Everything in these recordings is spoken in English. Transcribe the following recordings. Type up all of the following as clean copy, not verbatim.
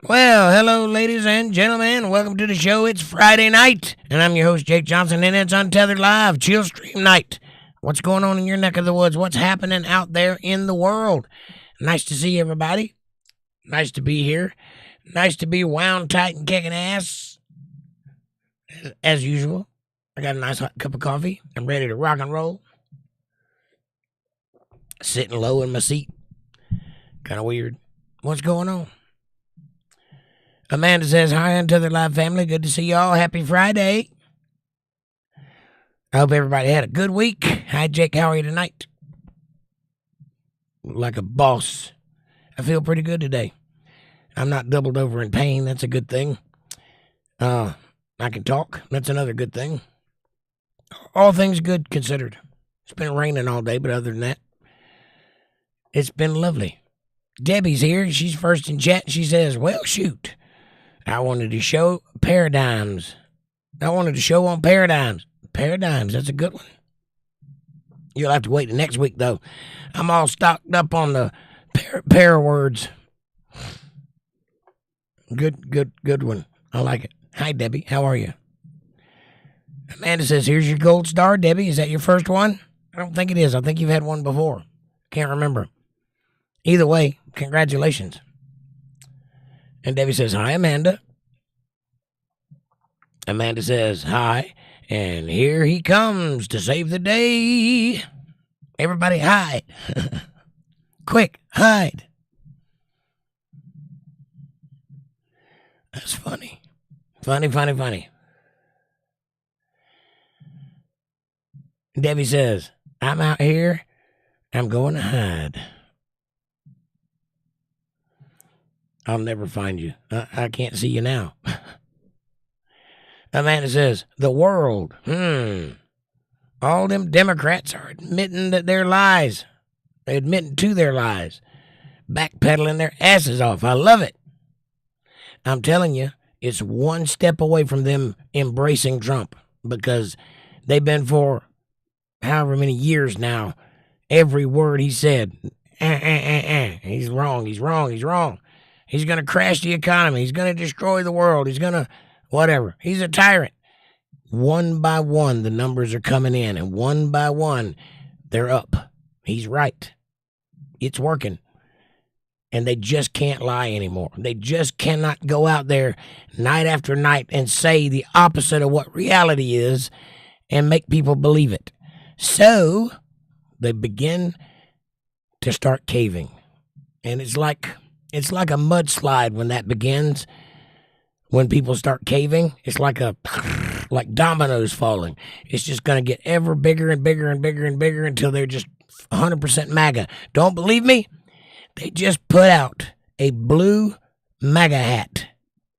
Well, hello, ladies and gentlemen. Welcome to the show. It's Friday night, and I'm your host, Jake Johnson, and it's Untethered Live, chill stream night. What's going on in your neck of the woods? What's happening out there in the world? Nice to see everybody. Nice to be here. Nice to be wound tight and kicking ass. As usual, I got a nice hot cup of coffee. I'm ready to rock and roll. Sitting low in my seat. Kind of weird. What's going on? Amanda says, hi, Untethered Live family. Good to see y'all. Happy Friday. I hope everybody had a good week. Hi, Jake. How are you tonight? Like a boss. I feel pretty good today. I'm not doubled over in pain. That's a good thing. I can talk. That's another good thing. All things good considered. It's been raining all day, but other than that, it's been lovely. Debbie's here. She's first in chat. She says, well, shoot. I wanted to show paradigms. I wanted to show on paradigms. Paradigms, that's a good one. You'll have to wait the next week, though. I'm all stocked up on the pair words. Good one. I like it. Hi, Debbie. How are you? Amanda says, here's your gold star, Debbie. Is that your first one? I don't think it is. I think you've had one before. Can't remember. Either way, congratulations. And Debbie says, hi, Amanda. Amanda says, hi, and here he comes to save the day. Everybody hide. Quick, hide. That's funny. Funny. Debbie says, I'm out here. I'm going to hide. I'll never find you. I can't see you now. Amanda says, the world. All them Democrats are admitting that they're lies. They're admitting to their lies. Backpedaling their asses off. I love it. I'm telling you, it's one step away from them embracing Trump because they've been for however many years now. Every word he said, he's wrong. He's going to crash the economy. He's going to destroy the world. He's going to whatever. He's a tyrant. One by one, the numbers are coming in, and one by one, they're up. He's right. It's working. And they just can't lie anymore. They just cannot go out there night after night and say the opposite of what reality is and make people believe it. So they begin to start caving. And it's like a mudslide when that begins. When people start caving, it's like dominoes falling. It's just going to get ever bigger and bigger and bigger and bigger until they're just 100% MAGA. Don't believe me? They just put out a blue MAGA hat.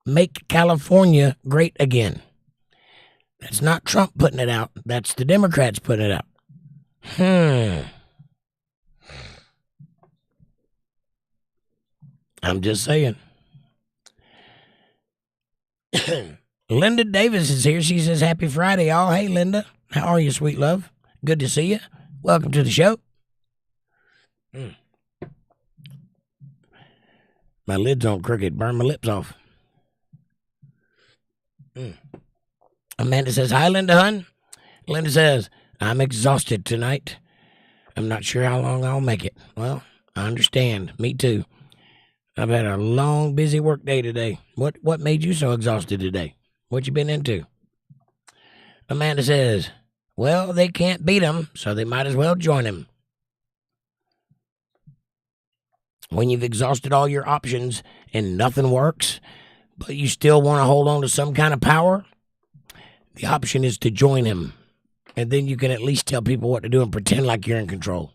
Make California great again. That's not Trump putting it out. That's the Democrats putting it out. I'm just saying. Linda Davis is here. She says, happy Friday, y'all. Hey, Linda. How are you, sweet love? Good to see you. Welcome to the show. My lid's on crooked. Burn my lips off. Amanda says, hi, Linda, hun. Linda says, I'm exhausted tonight. I'm not sure how long I'll make it. Well, I understand. Me too. I've had a long, busy work day today. What made you so exhausted today? What you been into? Amanda says, well, they can't beat him, so they might as well join him. When you've exhausted all your options and nothing works, but you still want to hold on to some kind of power, the option is to join him. And then you can at least tell people what to do and pretend like you're in control.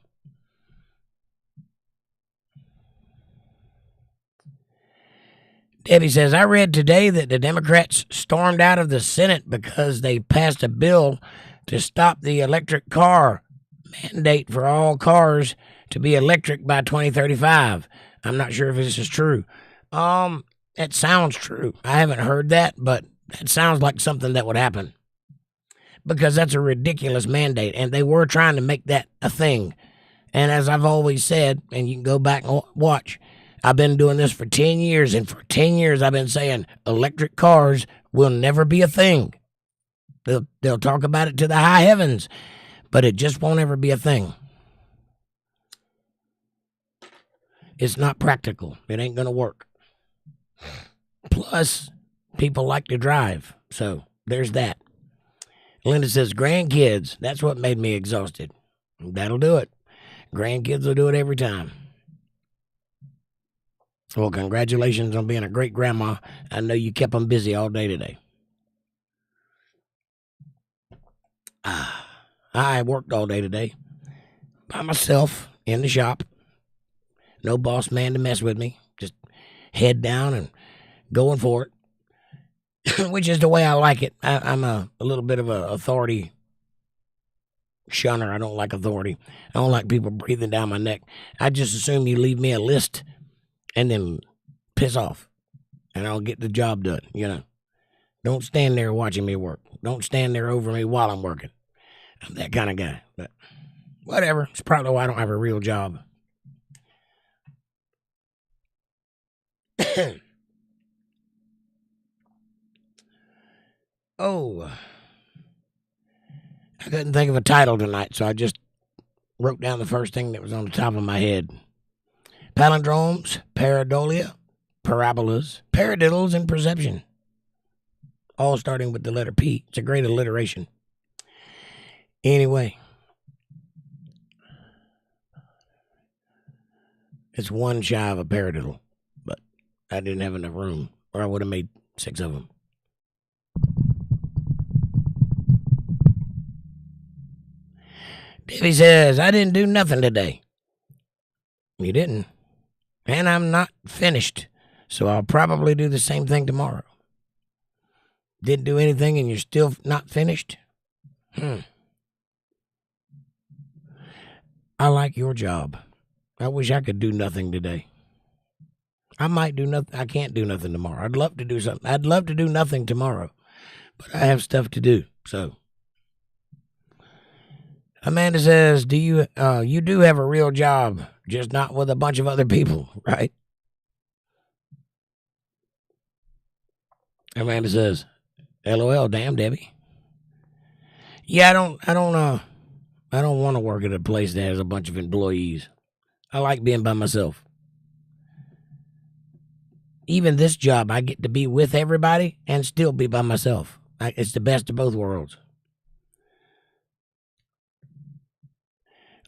Debbie says, I read today that the Democrats stormed out of the Senate because they passed a bill to stop the electric car mandate for all cars to be electric by 2035. I'm not sure if this is true. It sounds true. I haven't heard that, but that sounds like something that would happen. Because that's a ridiculous mandate, and they were trying to make that a thing. And as I've always said, and you can go back and watch, I've been doing this for 10 years, and for 10 years I've been saying electric cars will never be a thing. They'll talk about it to the high heavens, but it just won't ever be a thing. It's not practical. It ain't going to work. Plus, people like to drive, so there's that. Linda says, grandkids, that's what made me exhausted. That'll do it. Grandkids will do it every time. Well, congratulations on being a great grandma. I know you kept them busy all day today. I worked all day today by myself in the shop. No boss man to mess with me. Just head down and going for it, which is the way I like it. I'm a little bit of an authority shunner. I don't like authority. I don't like people breathing down my neck. I just assume you leave me a list and then piss off, and I'll get the job done, you know. Don't stand there watching me work. Don't stand there over me while I'm working. I'm that kind of guy, but whatever. It's probably why I don't have a real job. Oh, I couldn't think of a title tonight, so I just wrote down the first thing that was on the top of my head. Palindromes, Pareidolia, Parabolas, Paradiddles, and Perception. All starting with the letter P. It's a great alliteration. Anyway, it's one shy of a paradiddle, but I didn't have enough room, or I would have made 6 of them. Debbie says, I didn't do nothing today. You didn't. And I'm not finished, so I'll probably do the same thing tomorrow. Didn't do anything and you're still not finished? I like your job. I wish I could do nothing today. I might do nothing. I can't do nothing tomorrow. I'd love to do something. I'd love to do nothing tomorrow, but I have stuff to do, so. Amanda says, you do have a real job, just not with a bunch of other people, right? Amanda says, LOL, damn Debbie. Yeah, I don't want to work at a place that has a bunch of employees. I like being by myself. Even this job, I get to be with everybody and still be by myself. It's the best of both worlds.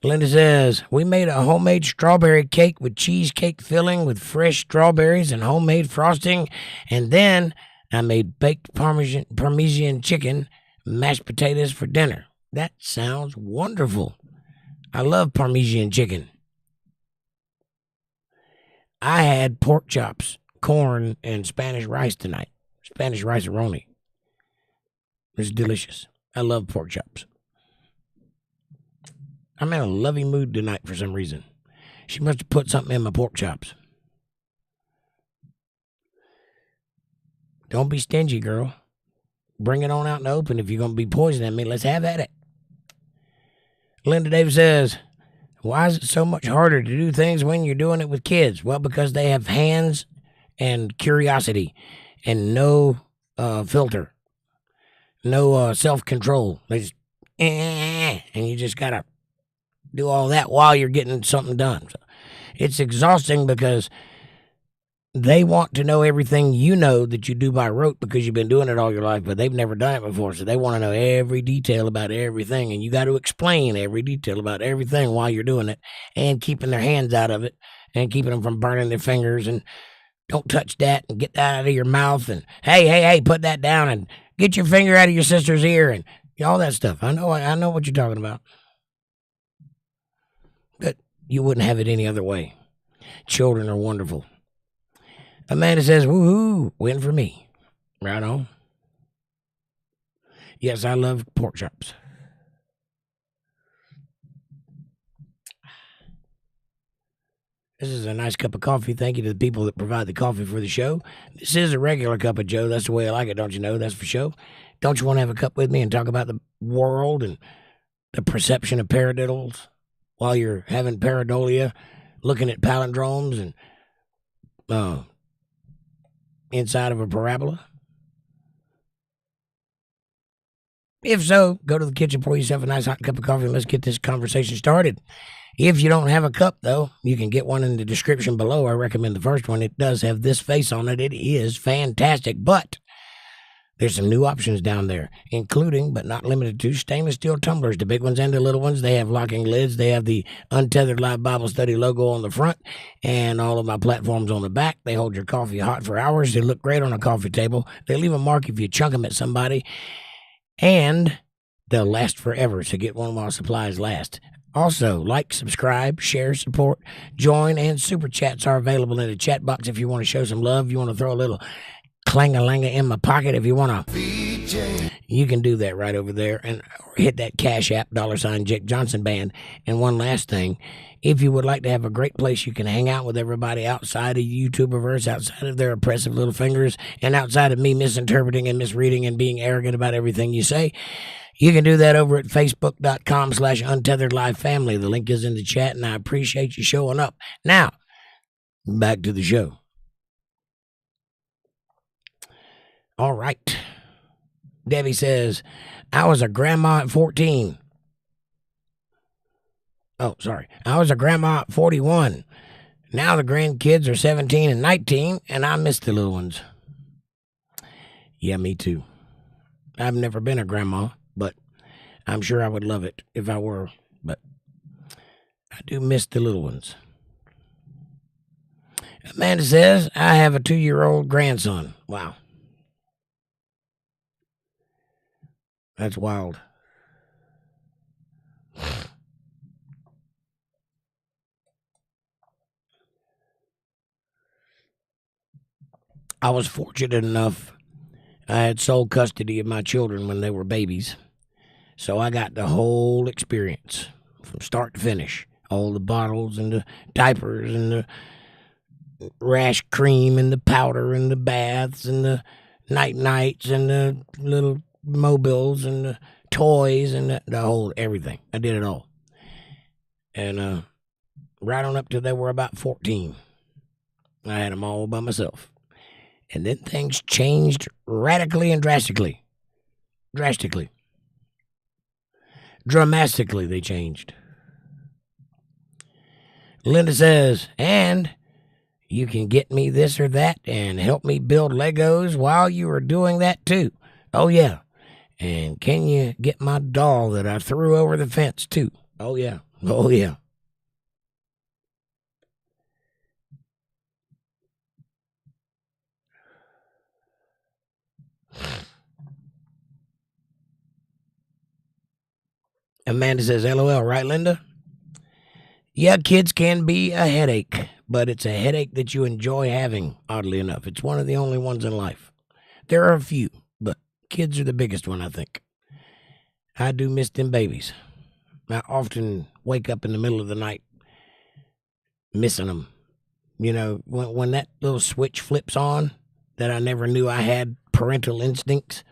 Linda says, we made a homemade strawberry cake with cheesecake filling with fresh strawberries and homemade frosting. And then I made baked Parmesan chicken, mashed potatoes for dinner. That sounds wonderful. I love Parmesan chicken. I had pork chops, corn, and Spanish rice tonight. Spanish rice-a-roni. It's delicious. I love pork chops. I'm in a loving mood tonight for some reason. She must have put something in my pork chops. Don't be stingy, girl. Bring it on out in the open. If you're going to be poisoning me, let's have at it. Linda Davis says, why is it so much harder to do things when you're doing it with kids? Well, because they have hands and curiosity and no filter, no self-control. They just, and you just got to do all that while you're getting something done. So it's exhausting because they want to know everything you know that you do by rote because you've been doing it all your life, but they've never done it before. So they want to know every detail about everything, and you got to explain every detail about everything while you're doing it and keeping their hands out of it and keeping them from burning their fingers and don't touch that and get that out of your mouth and hey, put that down and get your finger out of your sister's ear and all that stuff. I know what you're talking about. But you wouldn't have it any other way. Children are wonderful. Amanda says, woohoo, win for me. Right on. Yes, I love pork chops. This is a nice cup of coffee. Thank you to the people that provide the coffee for the show. This is a regular cup of Joe. That's the way I like it, don't you know? That's for sure. Don't you want to have a cup with me and talk about the world and the perception of Paradiddles while you're having Pareidolia, looking at palindromes and inside of a parabola? If so, go to the kitchen, pour yourself a nice hot cup of coffee, and let's get this conversation started. If you don't have a cup, though, you can get one in the description below. I recommend the first one. It does have this face on it. It is fantastic, but there's some new options down there, including, but not limited to, stainless steel tumblers, the big ones and the little ones. They have locking lids. They have the Untethered Live Bible Study logo on the front and all of my platforms on the back. They hold your coffee hot for hours. They look great on a coffee table. They leave a mark if you chunk them at somebody, and they'll last forever, so get one while supplies last. Also, like, subscribe, share, support, join, and super chats are available in the chat box if you want to show some love. You want to throw a little ℧𝕠𝕠𝕠𝕠 in my pocket if you want to. You can do that right over there and hit that CashApp, $JakeJohnsonband. And one last thing, if you would like to have a great place you can hang out with everybody outside of YouTuberverse, outside of their oppressive little fingers, and outside of me misinterpreting and misreading and being arrogant about everything you say, you can do that over at facebook.com/UntetheredLive family. The link is in the chat, and I appreciate you showing up. Now, back to the show. All right. Debbie says, I was a grandma at 14. Oh, sorry. I was a grandma at 41. Now the grandkids are 17 and 19, and I miss the little ones. Yeah, me too. I've never been a grandma, but I'm sure I would love it if I were. But I do miss the little ones. Amanda says, I have a 2-year-old grandson. Wow. That's wild. I was fortunate enough, I had sole custody of my children when they were babies. So I got the whole experience from start to finish. All the bottles and the diapers and the rash cream and the powder and the baths and the nights and the little mobiles and the toys and the whole everything. I did it all. And right on up till they were about 14, I had them all by myself. And then things changed radically and drastically. Dramatically, they changed. Linda says, and you can get me this or that and help me build Legos while you are doing that too. Oh, yeah. And can you get my doll that I threw over the fence too? Oh, yeah. Oh, yeah. Amanda says, LOL, right, Linda? Yeah, kids can be a headache, but it's a headache that you enjoy having, oddly enough. It's one of the only ones in life. There are a few, but kids are the biggest one, I think. I do miss them babies. I often wake up in the middle of the night missing them. You know, when that little switch flips on, that I never knew I had parental instincts,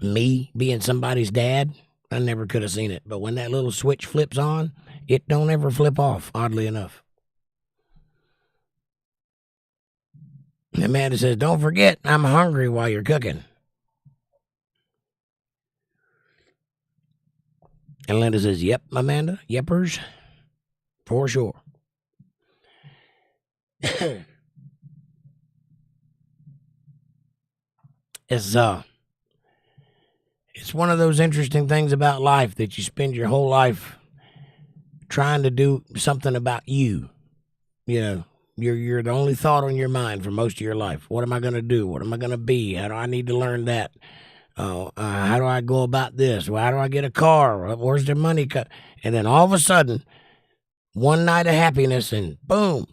me being somebody's dad, I never could have seen it. But when that little switch flips on, it don't ever flip off, oddly enough. Amanda says, don't forget, I'm hungry while you're cooking. And Linda says, yep, Amanda, yepers, for sure. It's one of those interesting things about life that you spend your whole life trying to do something about you. You know, you're the only thought on your mind for most of your life. What am I going to do? What am I going to be? How do I need to learn that? How do I go about this? Well, how do I get a car? Where's the money cut? And then all of a sudden, one night of happiness and boom,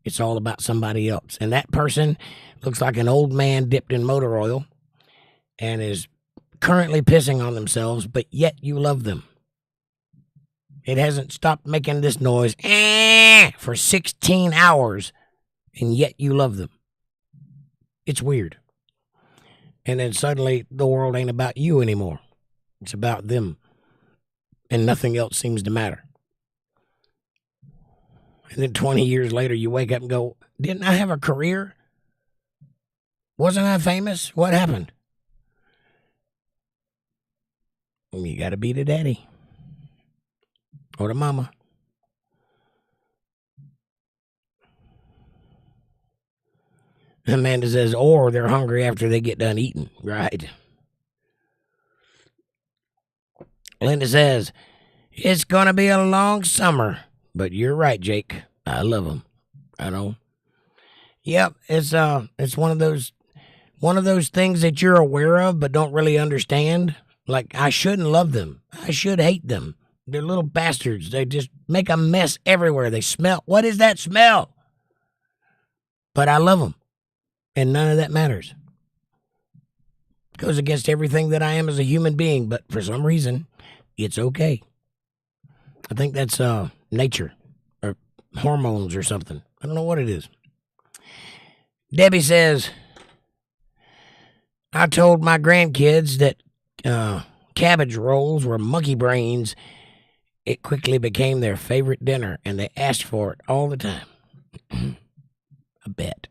It's all about somebody else. And that person looks like an old man dipped in motor oil and is currently pissing on themselves, but yet you love them. It hasn't stopped making this noise for 16 hours, and yet you love them. It's weird. And then suddenly the world ain't about you anymore. It's about them. And nothing else seems to matter. And then 20 years later, you wake up and go, didn't I have a career? Wasn't I famous? What happened? You got to be the daddy. Or the mama. Amanda says, or they're hungry after they get done eating. Right. Linda says, it's going to be a long summer. But you're right, Jake. I love them. I know. Yep, it's one of those things that you're aware of but don't really understand. Like, I shouldn't love them. I should hate them. They're little bastards. They just make a mess everywhere. They smell. What is that smell? But I love them. And none of that matters. Goes against everything that I am as a human being, but for some reason, it's okay. I think that's nature or hormones or something. I don't know what it is. Debbie says, I told my grandkids that cabbage rolls were monkey brains. It quickly became their favorite dinner, and they asked for it all the time. I bet.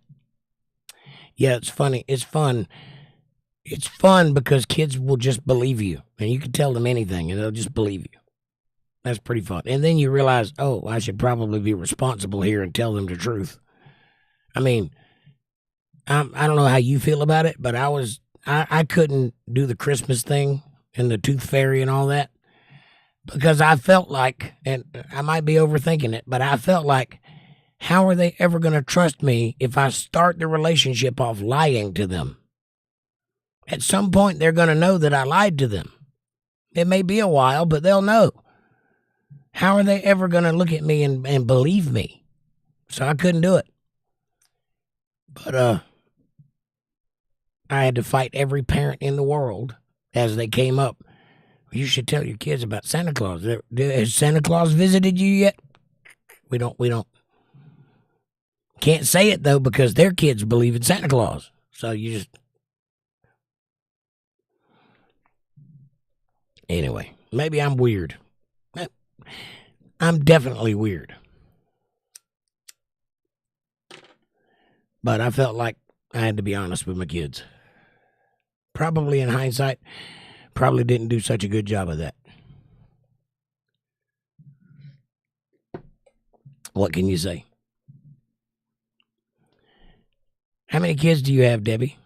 Yeah, it's funny. It's fun. It's fun because kids will just believe you, and you can tell them anything, and they'll just believe you. That's pretty fun. And then you realize, oh, I should probably be responsible here and tell them the truth. I mean, I don't know how you feel about it, but I couldn't do the Christmas thing and the tooth fairy and all that because I felt like, and I might be overthinking it, but I felt like, how are they ever going to trust me if I start the relationship off lying to them? At some point, they're going to know that I lied to them. It may be a while, but they'll know. How are they ever going to look at me and believe me? So I couldn't do it. But I had to fight every parent in the world as they came up. You should tell your kids about Santa Claus. Has Santa Claus visited you yet? We don't. Can't say it, though, because their kids believe in Santa Claus. So you just... Anyway, maybe I'm weird. I'm definitely weird. But I felt like I had to be honest with my kids. Probably in hindsight, probably didn't do such a good job of that. What can you say? How many kids do you have, Debbie?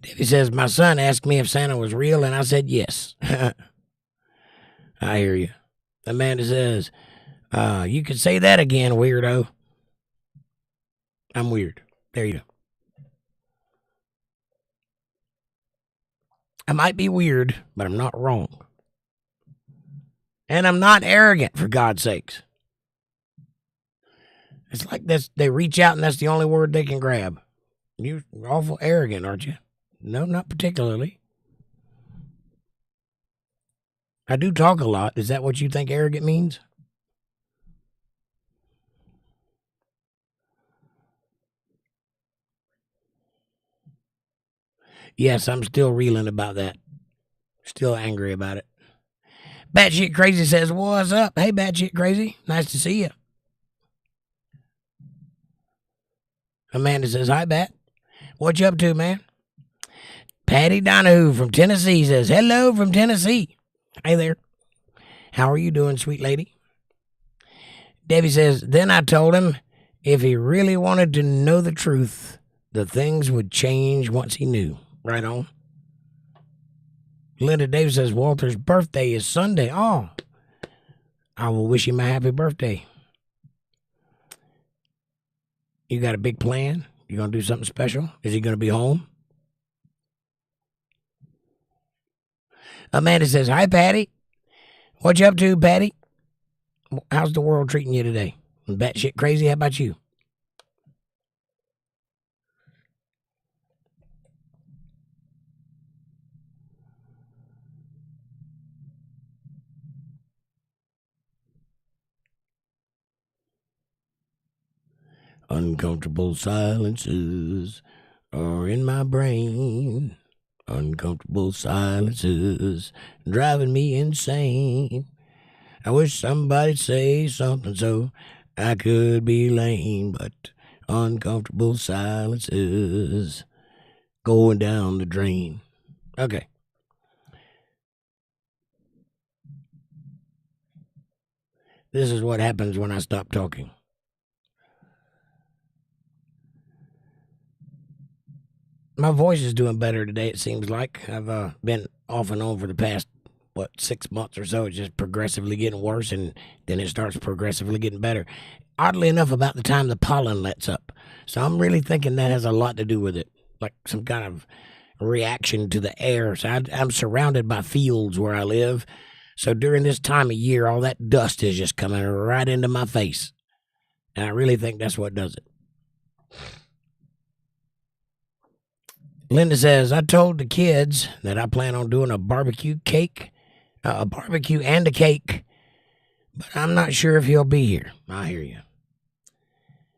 Debbie says, my son asked me if Santa was real, and I said yes. I hear you. Amanda says, you could say that again, weirdo. I'm weird. There you go. I might be weird, but I'm not wrong. And I'm not arrogant, for God's sakes. It's like this, they reach out and that's the only word they can grab. You're awful arrogant, aren't you? No, not particularly. I do talk a lot. Is that what you think arrogant means? Yes, I'm still reeling about that. Still angry about it. Batshit Crazy says, what's up? Hey, Batshit Crazy. Nice to see you. Amanda says, hi, Bat. What you up to, man? Patty Donahue from Tennessee says, hello from Tennessee. Hey there. How are you doing, sweet lady? Debbie says, then I told him if he really wanted to know the truth, the things would change once he knew. Right on. Linda Davis says, Walter's birthday is Sunday. Oh, I will wish him a happy birthday. You got a big plan? You going to do something special? Is he going to be home? Amanda says, hi, Patty. What you up to, Patty? How's the world treating you today? Batshit crazy. How about you? Uncomfortable silences are in my brain. Uncomfortable silences driving me insane. I wish somebody'd say something so I could be lame, but uncomfortable silences going down the drain. Okay. This is what happens when I stop talking. My voice is doing better today, it seems like. I've been off and on for the past, 6 months or so. It's just progressively getting worse, and then it starts progressively getting better. Oddly enough, about the time the pollen lets up. So I'm really thinking that has a lot to do with it, like some kind of reaction to the air. So I'm surrounded by fields where I live. So during this time of year, all that dust is just coming right into my face. And I really think that's what does it. Linda says, I told the kids that I plan on doing a barbecue and a cake, but I'm not sure if he'll be here. I hear you.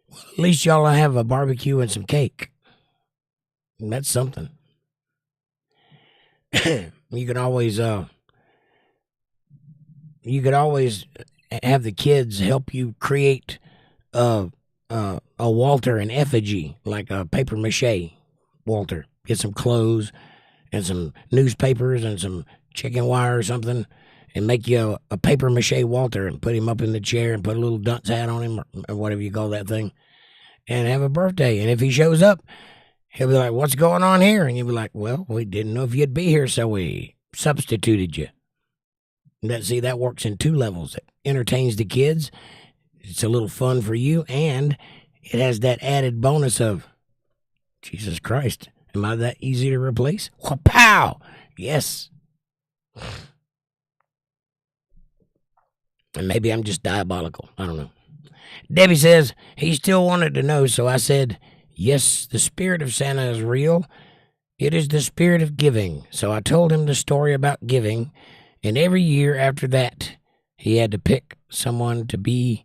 Well, at least y'all will have a barbecue and some cake. That's something. You could always have the kids help you create a Walter in effigy, like a paper mache Walter. Get some clothes and some newspapers and some chicken wire or something, and make you a paper mache Walter and put him up in the chair and put a little dunce hat on him or whatever you call that thing, and have a birthday. And if he shows up, he'll be like, what's going on here? And you'll be like, well, we didn't know if you'd be here, so we substituted you. That works in 2 levels. It entertains the kids. It's a little fun for you, and it has that added bonus of, Jesus Christ, am I that easy to replace? Pow! Yes. And maybe I'm just diabolical. I don't know. Debbie says, he still wanted to know, so I said, yes, the spirit of Santa is real. It is the spirit of giving. So I told him the story about giving, and every year after that, he had to pick someone to be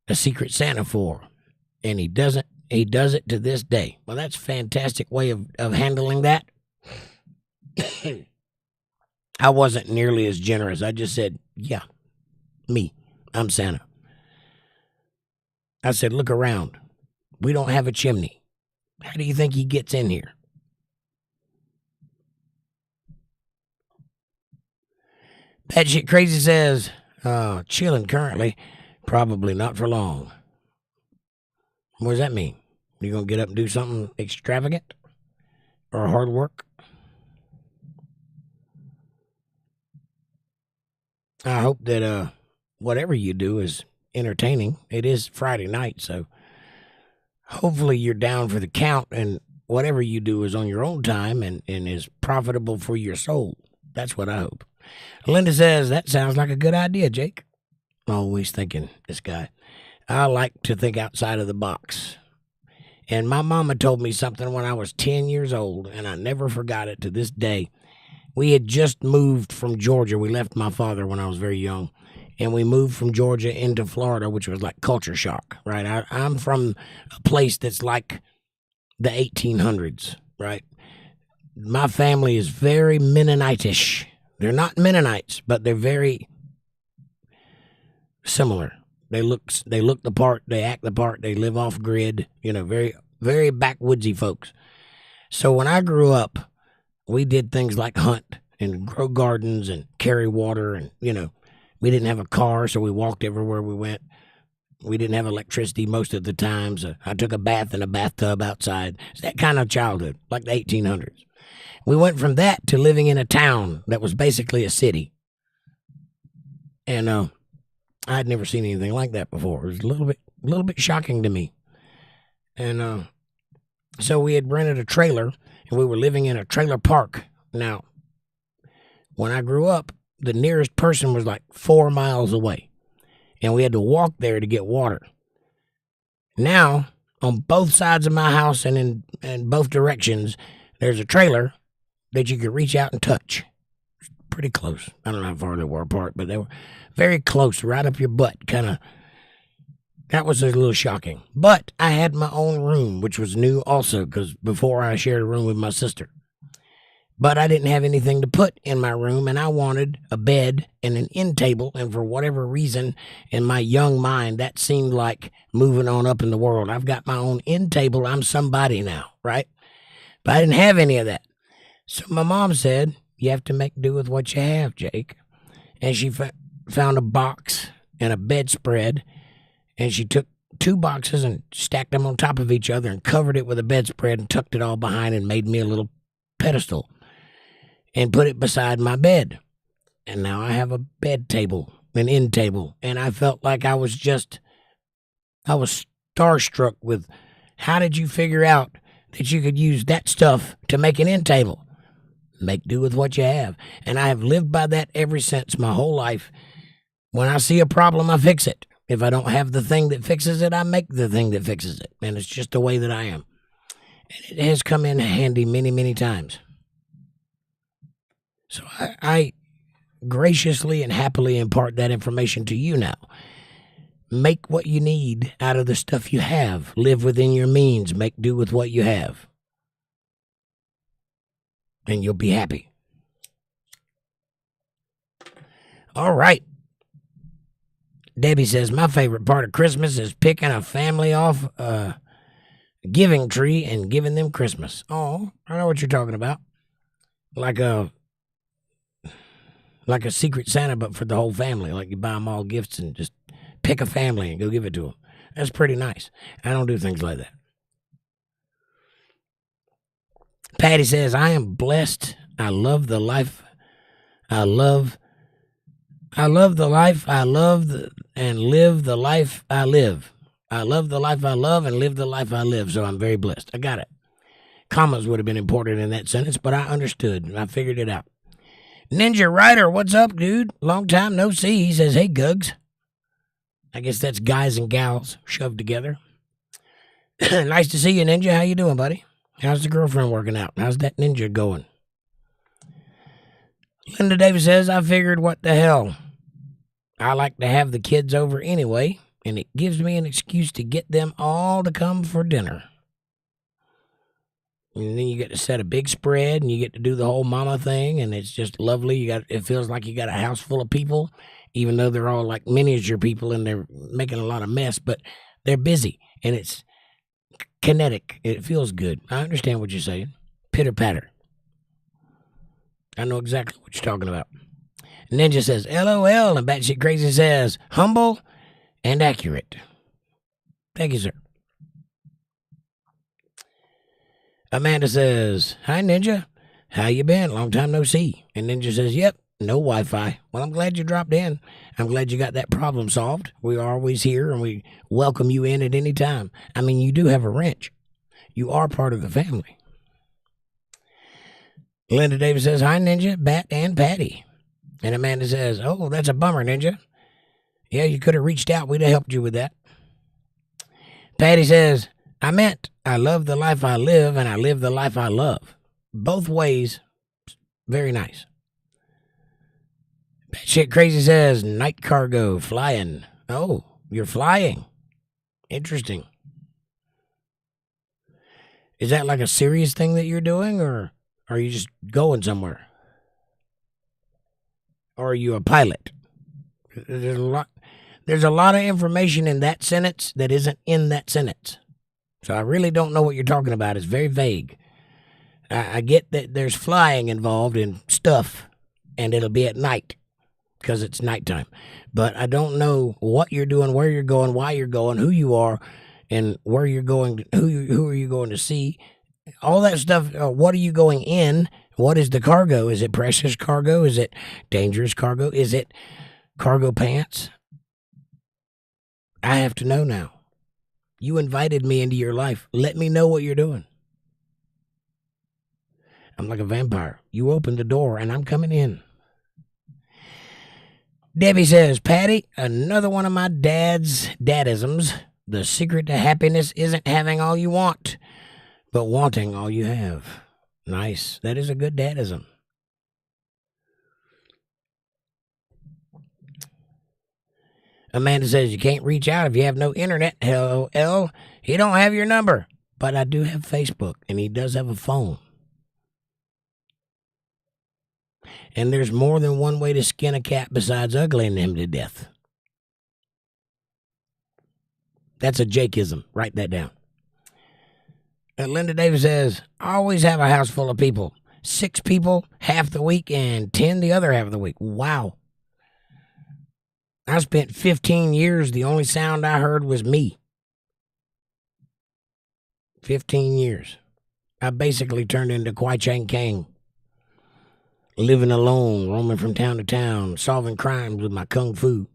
a secret Santa for, and he does it to this day. Well, that's a fantastic way of handling that. I wasn't nearly as generous. I just said, yeah, me, I'm Santa. I said, look around. We don't have a chimney. How do you think he gets in here? Batshit Crazy says, chilling currently. Probably not for long. What does that mean? You gonna get up and do something extravagant? Or hard work? I hope that whatever you do is entertaining. It is Friday night, so hopefully you're down for the count, and whatever you do is on your own time and is profitable for your soul. That's what I hope. Linda says, that sounds like a good idea, Jake. Always thinking, this guy. I like to think outside of the box. And my mama told me something when I was 10 years old, and I never forgot it to this day. We had just moved from Georgia. We left my father when I was very young, and we moved from Georgia into Florida, which was like culture shock, right? I'm from a place that's like the 1800s, right? My family is very Mennonite-ish. They're not Mennonites, but they're very similar. They look the part, they act the part, they live off grid, very, very backwoodsy folks. So when I grew up, we did things like hunt and grow gardens and carry water, and, we didn't have a car, so we walked everywhere we went. We didn't have electricity most of the time, so I took a bath in a bathtub outside. It's that kind of childhood, like the 1800s. We went from that to living in a town that was basically a city. And I had never seen anything like that before. It was a little bit shocking to me. And so we had rented a trailer, and we were living in a trailer park. Now, when I grew up, the nearest person was like 4 miles away. and we had to walk there to get water. Now, on both sides of my house and in both directions, there's a trailer that you could reach out and touch. Pretty close. I don't know how far they were apart, but they were very close, right up your butt, kind of. That was a little shocking. But I had my own room, which was new also, because before I shared a room with my sister. But I didn't have anything to put in my room, and I wanted a bed and an end table, and for whatever reason, in my young mind, that seemed like moving on up in the world. I've got my own end table. I'm somebody now, right? But I didn't have any of that. So my mom said, you have to make do with what you have, Jake. And she found a box and a bedspread, and she took 2 boxes and stacked them on top of each other and covered it with a bedspread and tucked it all behind and made me a little pedestal and put it beside my bed. And now I have a bed table, an end table, and I felt like I was starstruck with, how did you figure out that you could use that stuff to make an end table? Make do with what you have. And I have lived by that ever since, my whole life. When I see a problem, I fix it. If I don't have the thing that fixes it, I make the thing that fixes it. And it's just the way that I am. And it has come in handy many, many times. So I graciously and happily impart that information to you now. Make what you need out of the stuff you have. Live within your means. Make do with what you have. And you'll be happy. All right. Debbie says, my favorite part of Christmas is picking a family off a giving tree and giving them Christmas. Oh, I know what you're talking about. Like a Secret Santa, but for the whole family. Like you buy them all gifts and just pick a family and go give it to them. That's pretty nice. I don't do things like that. Patty says, I am blessed. I love the life. I love the life I love and live the life I live. I love the life I love and live the life I live. So I'm very blessed. I got it. Commas would have been important in that sentence, but I understood. I figured it out. Ninja Rider, what's up, dude? Long time no see. He says, hey, Gugs. I guess that's guys and gals shoved together. Nice to see you, Ninja. How you doing, buddy? How's the girlfriend working out? How's that ninja going? Linda Davis says, I figured what the hell. I like to have the kids over anyway, and it gives me an excuse to get them all to come for dinner. And then you get to set a big spread, and you get to do the whole mama thing, and it's just lovely. It feels like you got a house full of people, even though they're all like miniature people, and they're making a lot of mess, but they're busy, and it's kinetic. It feels good. I understand what you're saying. Pitter patter. I know exactly what you're talking about. Ninja says, LOL, and Batshit Crazy says, humble and accurate. Thank you, sir. Amanda says, hi, Ninja. How you been? Long time no see. And Ninja says, yep, no Wi-Fi. Well, I'm glad you dropped in. I'm glad you got that problem solved. We are always here, and we welcome you in at any time. I mean, you do have a wrench. You are part of the family. Linda Davis says, hi, Ninja, Bat, and Patty. And Amanda says, oh, that's a bummer, Ninja. Yeah, you could have reached out. We'd have helped you with that. Patty says, I meant I love the life I live, and I live the life I love. Both ways, very nice. Shit Crazy says, night cargo, flying. Oh, you're flying. Interesting. Is that like a serious thing that you're doing, or are you just going somewhere? Or are you a pilot? There's a lot of information in that sentence that isn't in that sentence. So I really don't know what you're talking about. It's very vague. I get that there's flying involved in stuff, and it'll be at night because it's nighttime. But I don't know what you're doing, where you're going, why you're going, who you are, and where you're going, who are you going to see. All that stuff. What are you going in? What is the cargo? Is it precious cargo? Is it dangerous cargo? Is it cargo pants? I have to know now. You invited me into your life. Let me know what you're doing. I'm like a vampire. You open the door and I'm coming in. Debbie says, Patty, another one of my dad's dadisms. The secret to happiness isn't having all you want, but wanting all you have. Nice. That is a good dadism. Amanda says, you can't reach out if you have no internet. LOL. He don't have your number, but I do have Facebook, and he does have a phone. And there's more than one way to skin a cat besides uglying him to death. That's a Jakeism. Write that down. And Linda Davis says, I always have a house full of people. 6 people half the week and 10 the other half of the week. Wow. I spent 15 years, the only sound I heard was me. 15 years. I basically turned into Kwai Chang Kang. Living alone, roaming from town to town, solving crimes with my kung fu,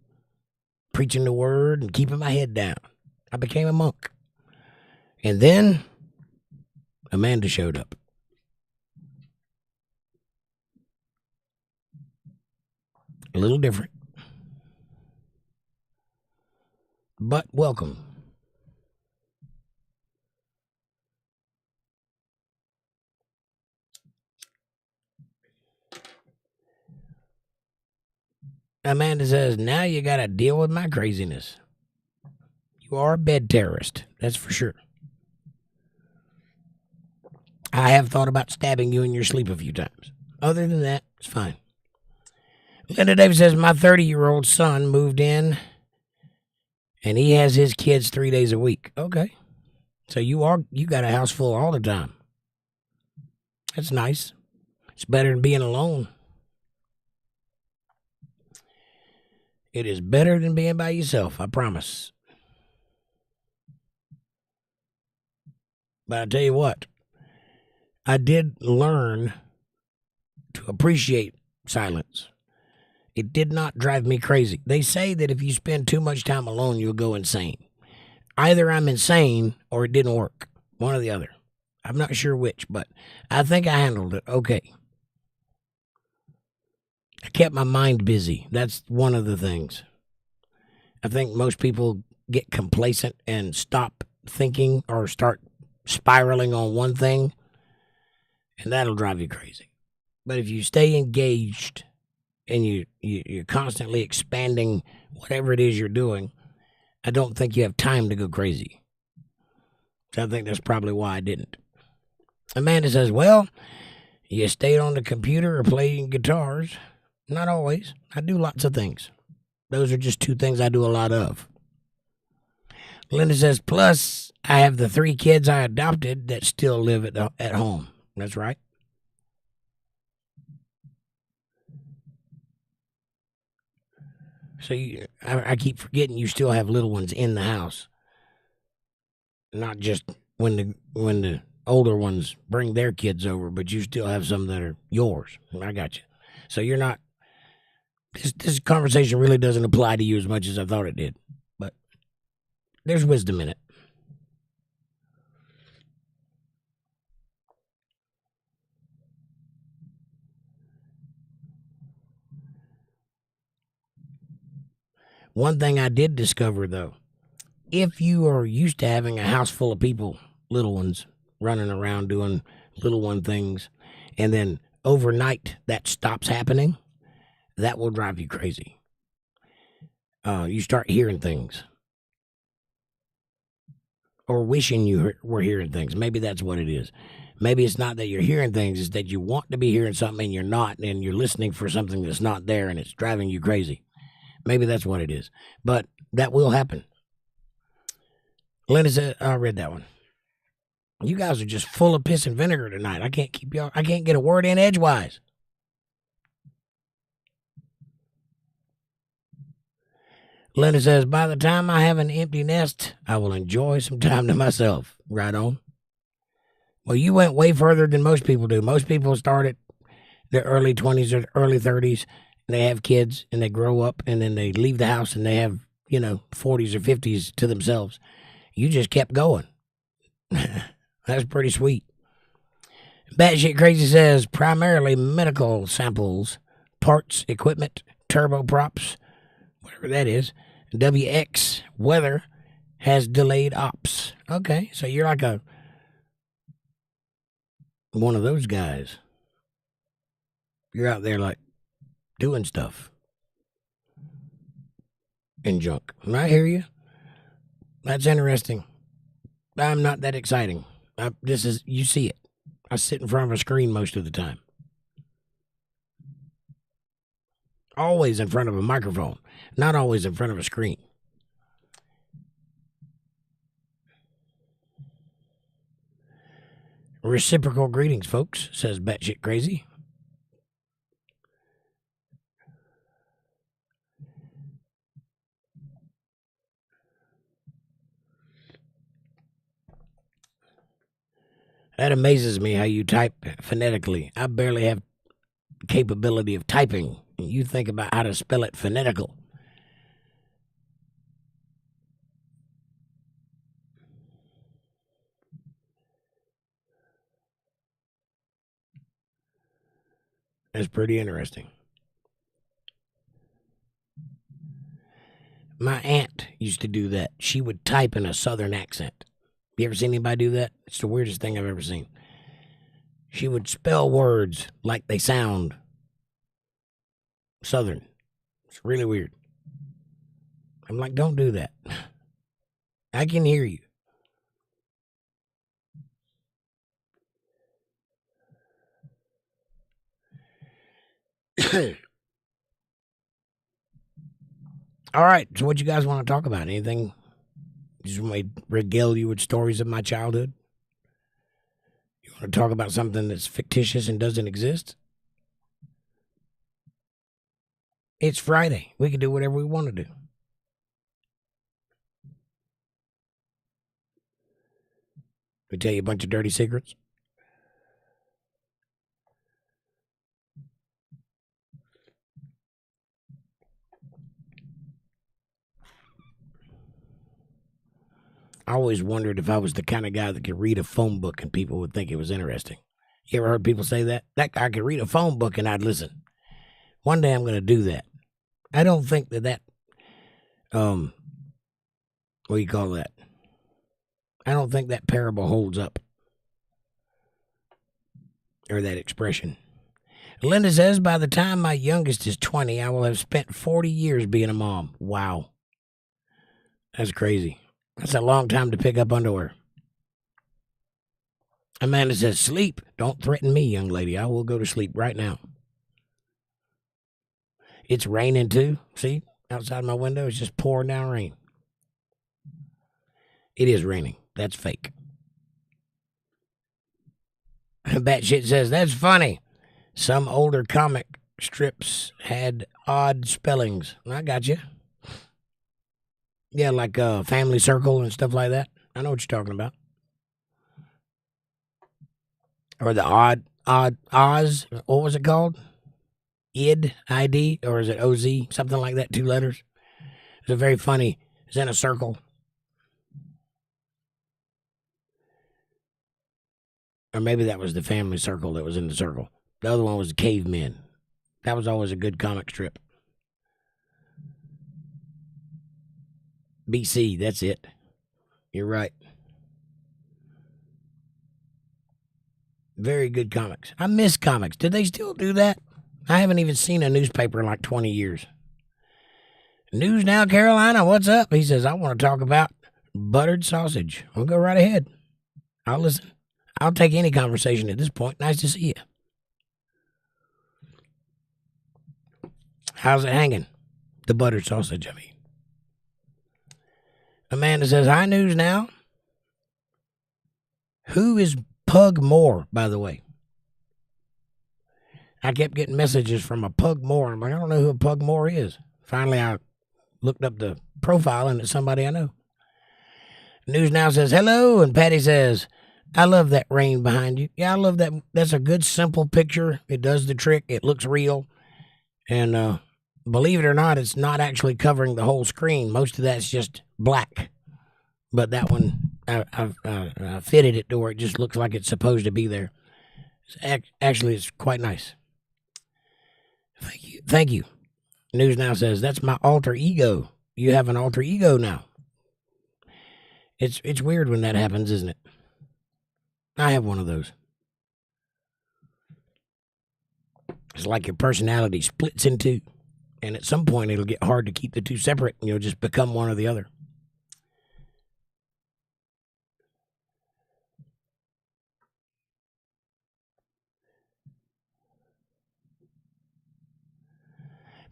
preaching the word and keeping my head down. I became a monk. And then Amanda showed up. A little different. But welcome. Amanda says, now you got to deal with my craziness. You are a bed terrorist, that's for sure. I have thought about stabbing you in your sleep a few times. Other than that, it's fine. Linda Davis says, my 30-year-old son moved in, and he has his kids 3 days a week. Okay. So you got a house full all the time. That's nice. It's better than being alone. It is better than being by yourself, I promise. But I tell you what, I did learn to appreciate silence. It did not drive me crazy. They say that if you spend too much time alone, you'll go insane. Either I'm insane or it didn't work. One or the other. I'm not sure which, but I think I handled it okay. I kept my mind busy. That's one of the things. I think most people get complacent and stop thinking or start spiraling on one thing, and that'll drive you crazy. But if you stay engaged and you're constantly expanding whatever it is you're doing, I don't think you have time to go crazy. So I think that's probably why I didn't. Amanda says, well, you stayed on the computer or playing guitars. Not always. I do lots of things. Those are just 2 things I do a lot of. Linda says, plus, I have the 3 kids I adopted that still live at home. That's right. So I keep forgetting you still have little ones in the house. Not just when the older ones bring their kids over, but you still have some that are yours. I got you. So you're not... This conversation really doesn't apply to you as much as I thought it did. But there's wisdom in it. One thing I did discover, though, if you are used to having a house full of people, little ones, running around doing little one things, and then overnight that stops happening, that will drive you crazy. You start hearing things. Or wishing you were hearing things. Maybe that's what it is. Maybe it's not that you're hearing things, it's that you want to be hearing something and you're not, and you're listening for something that's not there and it's driving you crazy. Maybe that's what it is. But that will happen. Linda said, I read that one. You guys are just full of piss and vinegar tonight. I can't get a word in edgewise. Linda says, by the time I have an empty nest, I will enjoy some time to myself. Right on. Well, you went way further than most people do. Most people start at their early 20s or early 30s, and they have kids, and they grow up, and then they leave the house, and they have, 40s or 50s to themselves. You just kept going. That's pretty sweet. Batshit Crazy says, primarily medical samples, parts, equipment, turboprops, whatever that is. WX weather has delayed ops. Okay, so you're like one of those guys. You're out there like doing stuff and junk. And I hear you. That's interesting. I'm not that exciting. You see it. I sit in front of a screen most of the time. Always in front of a microphone, not always in front of a screen. Reciprocal greetings, folks, says Batshit Crazy. That amazes me how you type phonetically. I barely have capability of typing. You think about how to spell it phonetical. That's pretty interesting. My aunt used to do that. She would type in a southern accent. You ever seen anybody do that? It's the weirdest thing I've ever seen. She would spell words like they sound southern. It's really weird. I'm like, don't do that. I can hear you. All right, so what you guys want to talk about? Anything? Just want to regale you with stories of my childhood? You want to talk about something that's fictitious and doesn't exist? It's Friday. We can do whatever we want to do. We tell you a bunch of dirty secrets. I always wondered if I was the kind of guy that could read a phone book and people would think it was interesting. You ever heard people say that? That guy could read a phone book and I'd listen. One day I'm going to do that. I don't think that what do you call that? I don't think that parable holds up. Or that expression. Linda says, by the time my youngest is 20, I will have spent 40 years being a mom. Wow. That's crazy. That's a long time to pick up underwear. Amanda says, sleep. Don't threaten me, young lady. I will go to sleep right now. It's raining too. See? Outside my window, it's just pouring down rain. It is raining. That's fake. Batshit says, that's funny. Some older comic strips had odd spellings. I got you. Yeah, like Family Circle and stuff like that. I know what you're talking about. Or the Oz. What was it called? ID, or is it OZ? Something like that, 2 letters. It's a very funny. It's in a circle. Or maybe that was the Family Circle that was in the circle. The other one was the Cavemen. That was always a good comic strip. BC, that's it. You're right. Very good comics. I miss comics. Did they still do that? I haven't even seen a newspaper in like 20 years. News Now, Carolina, what's up? He says, I want to talk about buttered sausage. I'll go right ahead. I'll listen. I'll take any conversation at this point. Nice to see you. How's it hanging? The buttered sausage, I mean. Amanda says, hi, News Now. Who is Pug Moore, by the way? I kept getting messages from a Pug Moore. I'm like, I don't know who a Pug Moore is. Finally, I looked up the profile, and it's somebody I know. News Now says, hello, and Patty says, I love that rain behind you. Yeah, I love that. That's a good, simple picture. It does the trick. It looks real. And believe it or not, it's not actually covering the whole screen. Most of that's just black. But that one, I fitted it to where it just looks like it's supposed to be there. Actually, it's quite nice. Thank you. News Now says, that's my alter ego. You have an alter ego now. It's weird when that happens, isn't it? I have one of those. It's like your personality splits in two. And at some point, it'll get hard to keep the two separate. And you'll just become one or the other.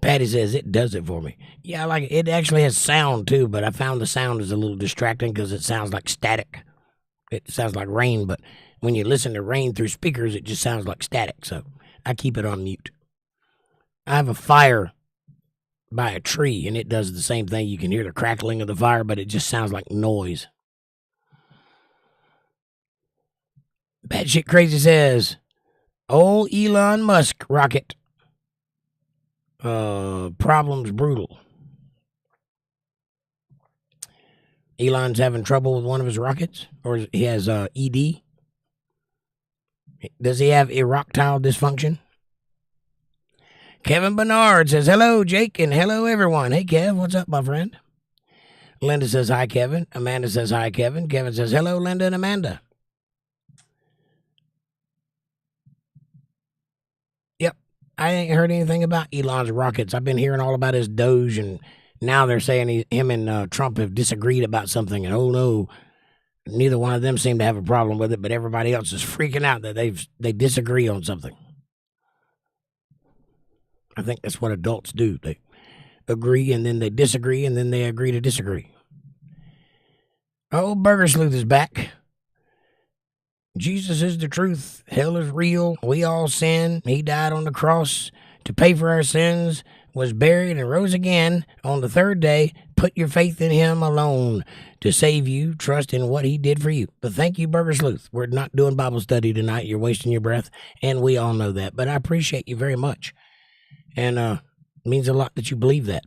Patty says, it does it for me. Yeah, I like it. It actually has sound, too. But I found the sound is a little distracting because it sounds like static. It sounds like rain. But when you listen to rain through speakers, it just sounds like static. So I keep it on mute. I have a fire by a tree, and it does the same thing. You can hear the crackling of the fire, but it just sounds like noise. Batshit Crazy says, old Elon Musk rocket. Problems brutal. Elon's having trouble with one of his rockets, or he has ED. Does he have erectile dysfunction? Kevin Bernard says, hello, Jake, and hello, everyone. Hey, Kev, what's up, my friend? Linda says, hi, Kevin. Amanda says, hi, Kevin. Kevin says, hello, Linda and Amanda. Yep, I ain't heard anything about Elon's rockets. I've been hearing all about his Doge, and now they're saying him and Trump have disagreed about something, and oh, no, neither one of them seem to have a problem with it, but everybody else is freaking out that they disagree on something. I think that's what adults do. They agree, and then they disagree, and then they agree to disagree. Oh, Burger Sleuth is back. Jesus is the truth. Hell is real. We all sin. He died on the cross to pay for our sins, was buried, and rose again on the third day. Put your faith in him alone to save you. Trust in what he did for you. But thank you, Burger Sleuth. We're not doing Bible study tonight. You're wasting your breath, and we all know that. But I appreciate you very much. And it means a lot that you believe that.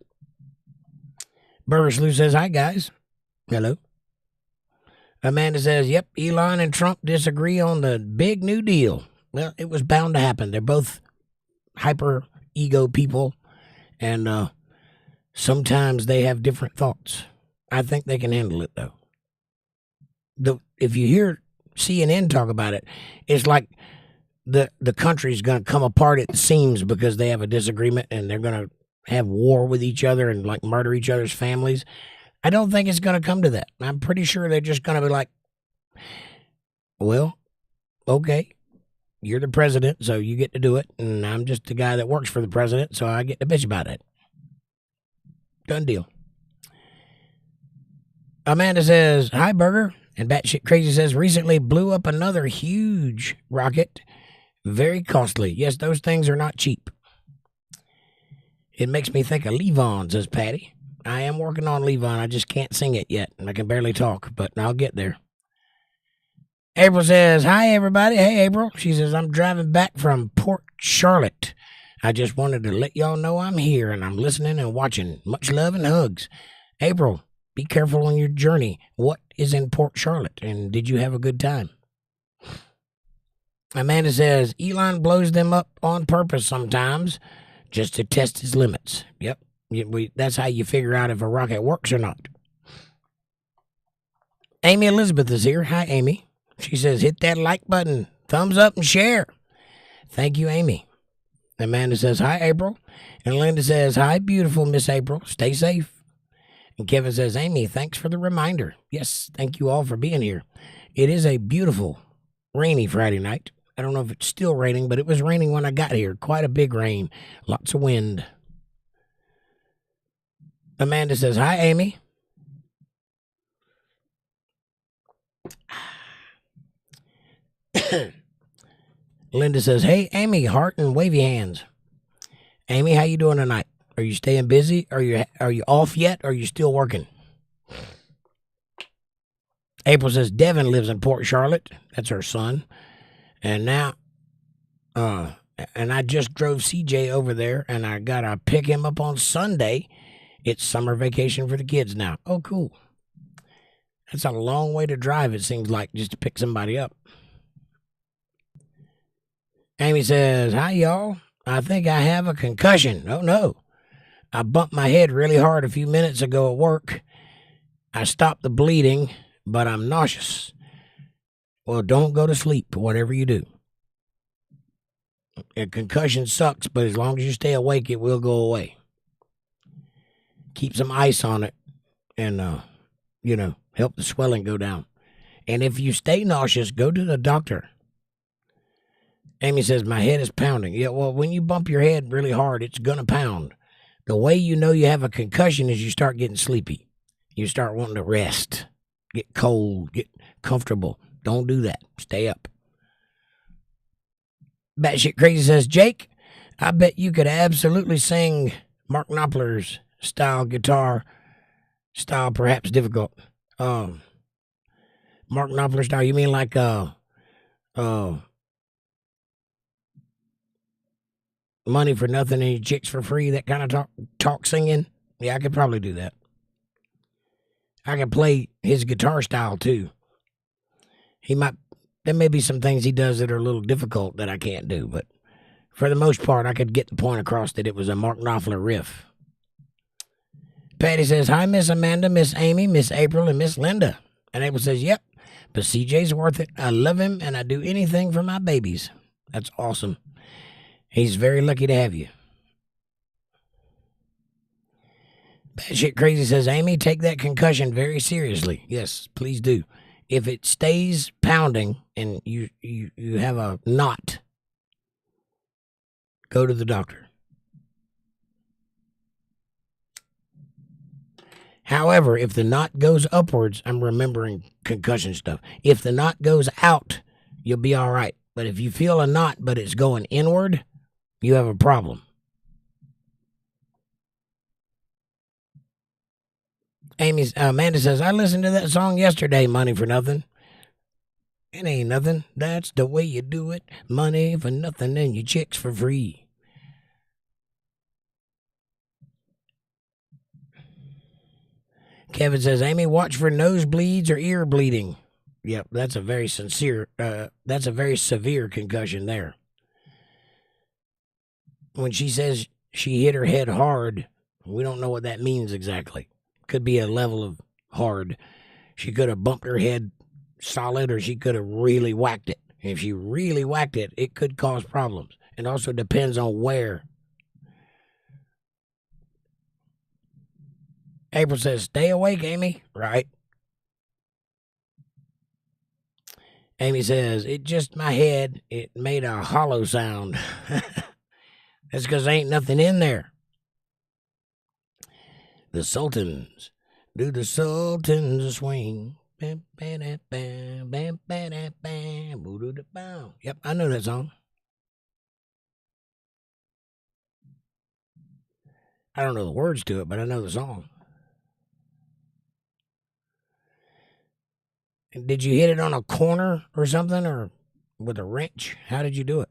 Burger Sleuth says, hi, guys. Hello. Amanda says, yep, Elon and Trump disagree on the big new deal. Well, it was bound to happen. They're both hyper ego people, and sometimes they have different thoughts. I think they can handle it, though. If you hear CNN talk about it, it's like the country's going to come apart at the seams because they have a disagreement, and they're going to have war with each other and like murder each other's families. I don't think it's going to come to that. I'm pretty sure they're just going to be like, well, okay, you're the president, so you get to do it, and I'm just the guy that works for the president, so I get to bitch about it. Done deal. Amanda says, hi, Burger. And Batshit Crazy says, recently blew up another huge rocket. Very costly. Yes, those things are not cheap. It makes me think of Levon, says Patty. I am working on Levon. I just can't sing it yet, and I can barely talk, but I'll get there. April says, hi, everybody. Hey, April. She says, I'm driving back from Port Charlotte. I just wanted to let y'all know I'm here, and I'm listening and watching. Much love and hugs. April, be careful on your journey. What is in Port Charlotte, and did you have a good time? Amanda says, Elon blows them up on purpose sometimes just to test his limits. Yep. That's how you figure out if a rocket works or not. Amy Elizabeth is here. Hi, Amy. She says, hit that like button, thumbs up, and share. Thank you, Amy. Amanda says, hi, April. And Linda says, hi, beautiful Miss April. Stay safe. And Kevin says, Amy, thanks for the reminder. Yes, thank you all for being here. It is a beautiful, rainy Friday night. I don't know if it's still raining, but it was raining when I got here. Quite a big rain. Lots of wind. Amanda says, hi, Amy. Linda says, hey, Amy, heart and wavy hands. Amy, how you doing tonight? Are you staying busy? Are you off yet? Or are you still working? April says, Devin lives in Port Charlotte. That's her son. And now, and I just drove CJ over there, and I got to pick him up on Sunday. It's summer vacation for the kids now. Oh, cool. That's a long way to drive, it seems like, just to pick somebody up. Amy says, hi, y'all. I think I have a concussion. Oh, no. I bumped my head really hard a few minutes ago at work. I stopped the bleeding, but I'm nauseous. Well, don't go to sleep, whatever you do. A concussion sucks, but as long as you stay awake, it will go away. Keep some ice on it and, help the swelling go down. And if you stay nauseous, go to the doctor. Amy says, my head is pounding. Yeah, well, when you bump your head really hard, it's going to pound. The way you know you have a concussion is you start getting sleepy. You start wanting to rest, get cold, get comfortable. Don't do that. Stay up. Batshit Crazy says, Jake, I bet you could absolutely sing Mark Knopfler's style guitar style, perhaps difficult. Mark Knopfler style, you mean like money for nothing and your chicks for free, that kind of talk singing? Yeah, I could probably do that. I could play his guitar style too. There may be some things he does that are a little difficult that I can't do, but for the most part, I could get the point across that it was a Mark Knopfler riff. Patty says, hi, Miss Amanda, Miss Amy, Miss April, and Miss Linda. And April says, yep, but CJ's worth it. I love him, and I do anything for my babies. That's awesome. He's very lucky to have you. Batshit Crazy says, Amy, take that concussion very seriously. Yes, please do. If it stays pounding and you have a knot, go to the doctor. However, if the knot goes upwards, I'm remembering concussion stuff. If the knot goes out, you'll be all right. But if you feel a knot, but it's going inward, you have a problem. Amanda says, I listened to that song yesterday, Money for Nothing. It ain't nothing. That's the way you do it. Money for nothing and your chicks for free. Kevin says, Amy, watch for nosebleeds or ear bleeding. Yep, that's a very severe concussion there. When she says she hit her head hard, we don't know what that means exactly. Could be a level of hard. She could have bumped her head solid, or she could have really whacked it. If she really whacked it, it could cause problems. It also depends on where. April says, stay awake, Amy. Right. Amy says, it just my head. It made a hollow sound. That's because there ain't nothing in there. The Sultans. Do the Sultans swing? Yep, I know that song. I don't know the words to it, but I know the song. Did you hit it on a corner or something, or with a wrench? How did you do it?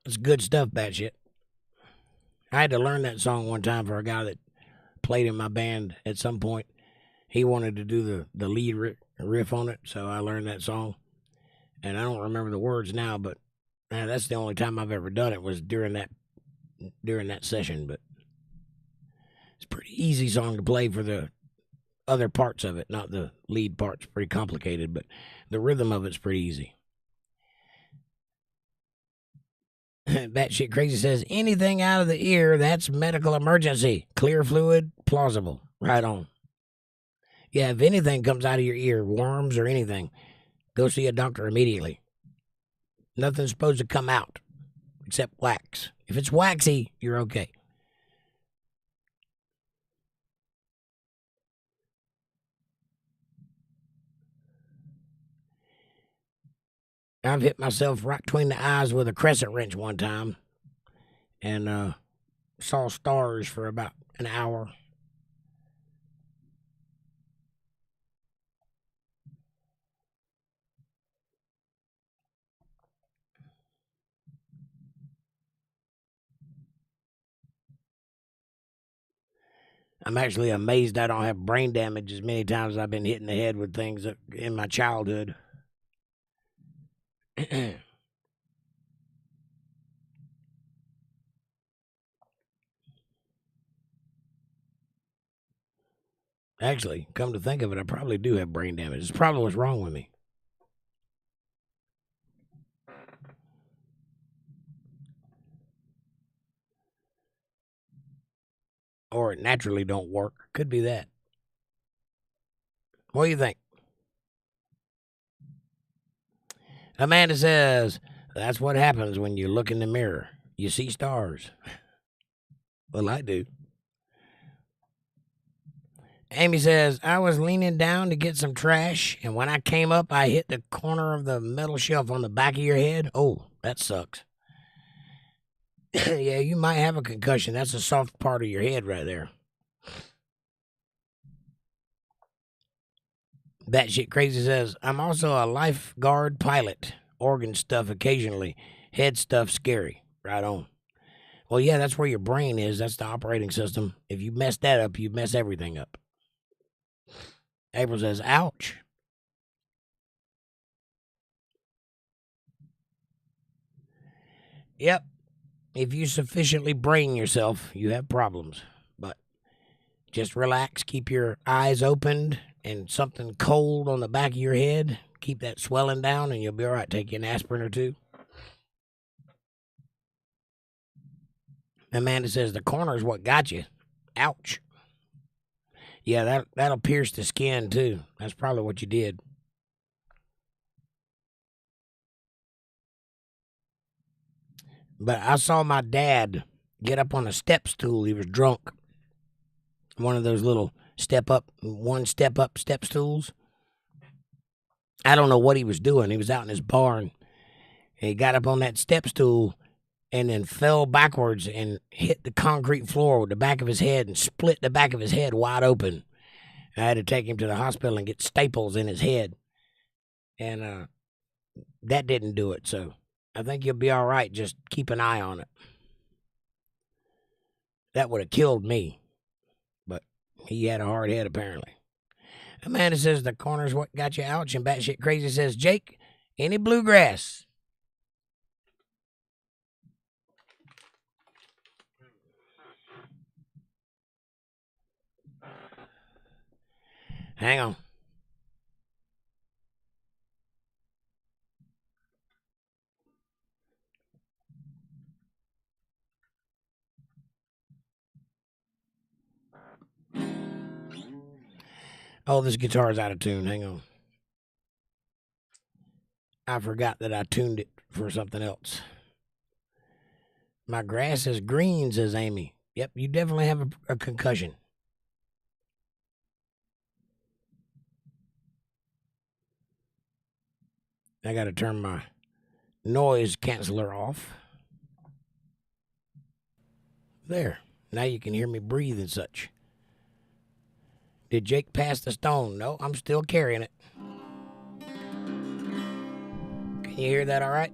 It's good stuff, Batshit. I had to learn that song one time for a guy that played in my band at some point. He wanted to do the lead riff on it, so I learned that song. And I don't remember the words now, but that's the only time I've ever done it was during that session. But it's a pretty easy song to play for the other parts of it, not the lead part's pretty complicated, but the rhythm of it's pretty easy. Batshit Crazy says, anything out of the ear, that's medical emergency. Clear fluid, plausible. Right on. Yeah, if anything comes out of your ear, worms or anything, go see a doctor immediately. Nothing's supposed to come out except wax. If it's waxy, you're okay. I've hit myself right between the eyes with a crescent wrench one time and saw stars for about an hour. I'm actually amazed I don't have brain damage as many times as I've been hitting the head with things in my childhood. Actually, come to think of it, I probably do have brain damage. It's probably what's wrong with me. Or it naturally don't work. Could be that. What do you think? Amanda says, that's what happens when you look in the mirror. You see stars. Well, I do. Amy says, I was leaning down to get some trash, and when I came up, I hit the corner of the metal shelf on the back of your head. Oh, that sucks. Yeah, you might have a concussion. That's a soft part of your head right there. That shit crazy says, I'm also a lifeguard pilot. Organ stuff occasionally. Head stuff scary. Right on. Well, yeah, that's where your brain is. That's the operating system. If you mess that up, you mess everything up. April says, ouch. Yep. If you sufficiently brain yourself, you have problems. But just relax. Keep your eyes opened and something cold on the back of your head. Keep that swelling down and you'll be all right. Take you an aspirin or two. Amanda says, the corner is what got you. Ouch. Yeah, that'll pierce the skin, too. That's probably what you did. But I saw my dad get up on a step stool. He was drunk. One of those little step up step stools. I don't know what he was doing. He was out in his barn. And he got up on that step stool and then fell backwards and hit the concrete floor with the back of his head and split the back of his head wide open. I had to take him to the hospital and get staples in his head. And that didn't do it, so I think you'll be all right. Just keep an eye on it. That would have killed me, but he had a hard head, apparently. Amanda says the corner's what got you ouch, and batshit crazy says, Jake, any bluegrass? Hang on. Oh, this guitar's out of tune. Hang on. I forgot that I tuned it for something else. My grass is green, says Amy. Yep, you definitely have a concussion. I got to turn my noise canceller off. There. Now you can hear me breathe and such. Did Jake pass the stone? No, I'm still carrying it. Can you hear that all right?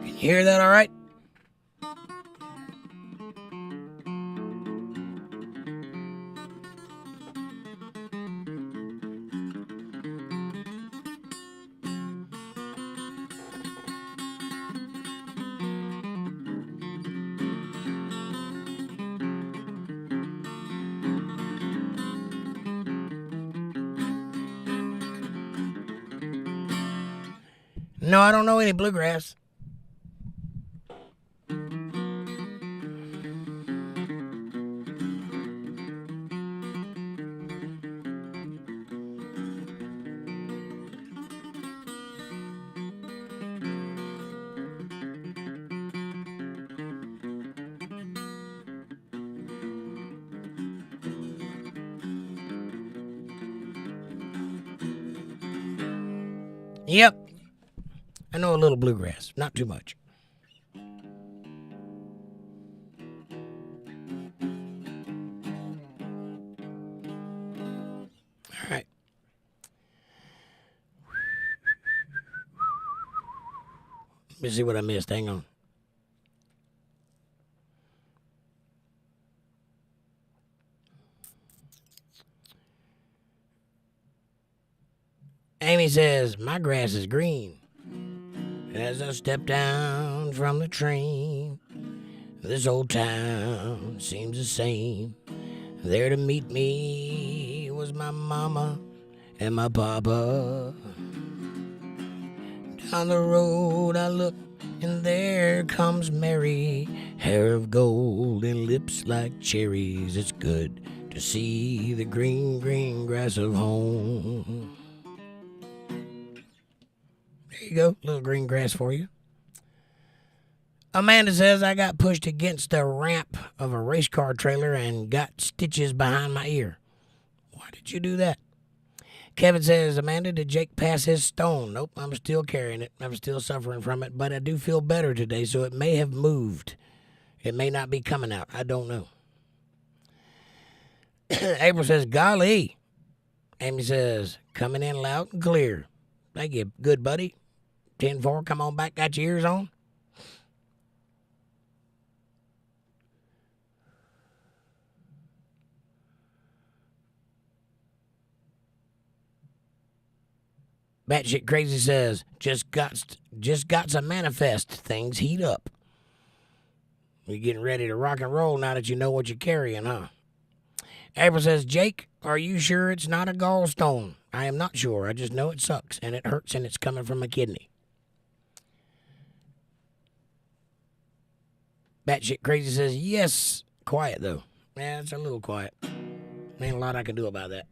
You hear that all right? No, I don't know any bluegrass. Yep. I know a little bluegrass. Not too much. All right. Let me see what I missed. Hang on. Amy says, my grass is green. As I step down from the train, this old town seems the same. There to meet me was my mama and my papa. Down the road I look, and there comes Mary, hair of gold and lips like cherries. It's good to see the green, green grass of home. There you go, little green grass for you. Amanda says, I got pushed against the ramp of a race car trailer and got stitches behind my ear. Why did you do that? Kevin says, Amanda, did Jake pass his stone? Nope, I'm still carrying it. I'm still suffering from it, but I do feel better today, so it may have moved. It may not be coming out. I don't know. April says, golly. Amy says, coming in loud and clear. Thank you, good buddy. 10-4, come on back, got your ears on? Batshit Crazy says, just got to manifest. Things heat up. You're getting ready to rock and roll now that you know what you're carrying, huh? April says, Jake, are you sure it's not a gallstone? I am not sure. I just know it sucks, and it hurts, and it's coming from a kidney. Batshit Crazy says, yes. Quiet, though. Yeah, it's a little quiet. Ain't a lot I can do about that.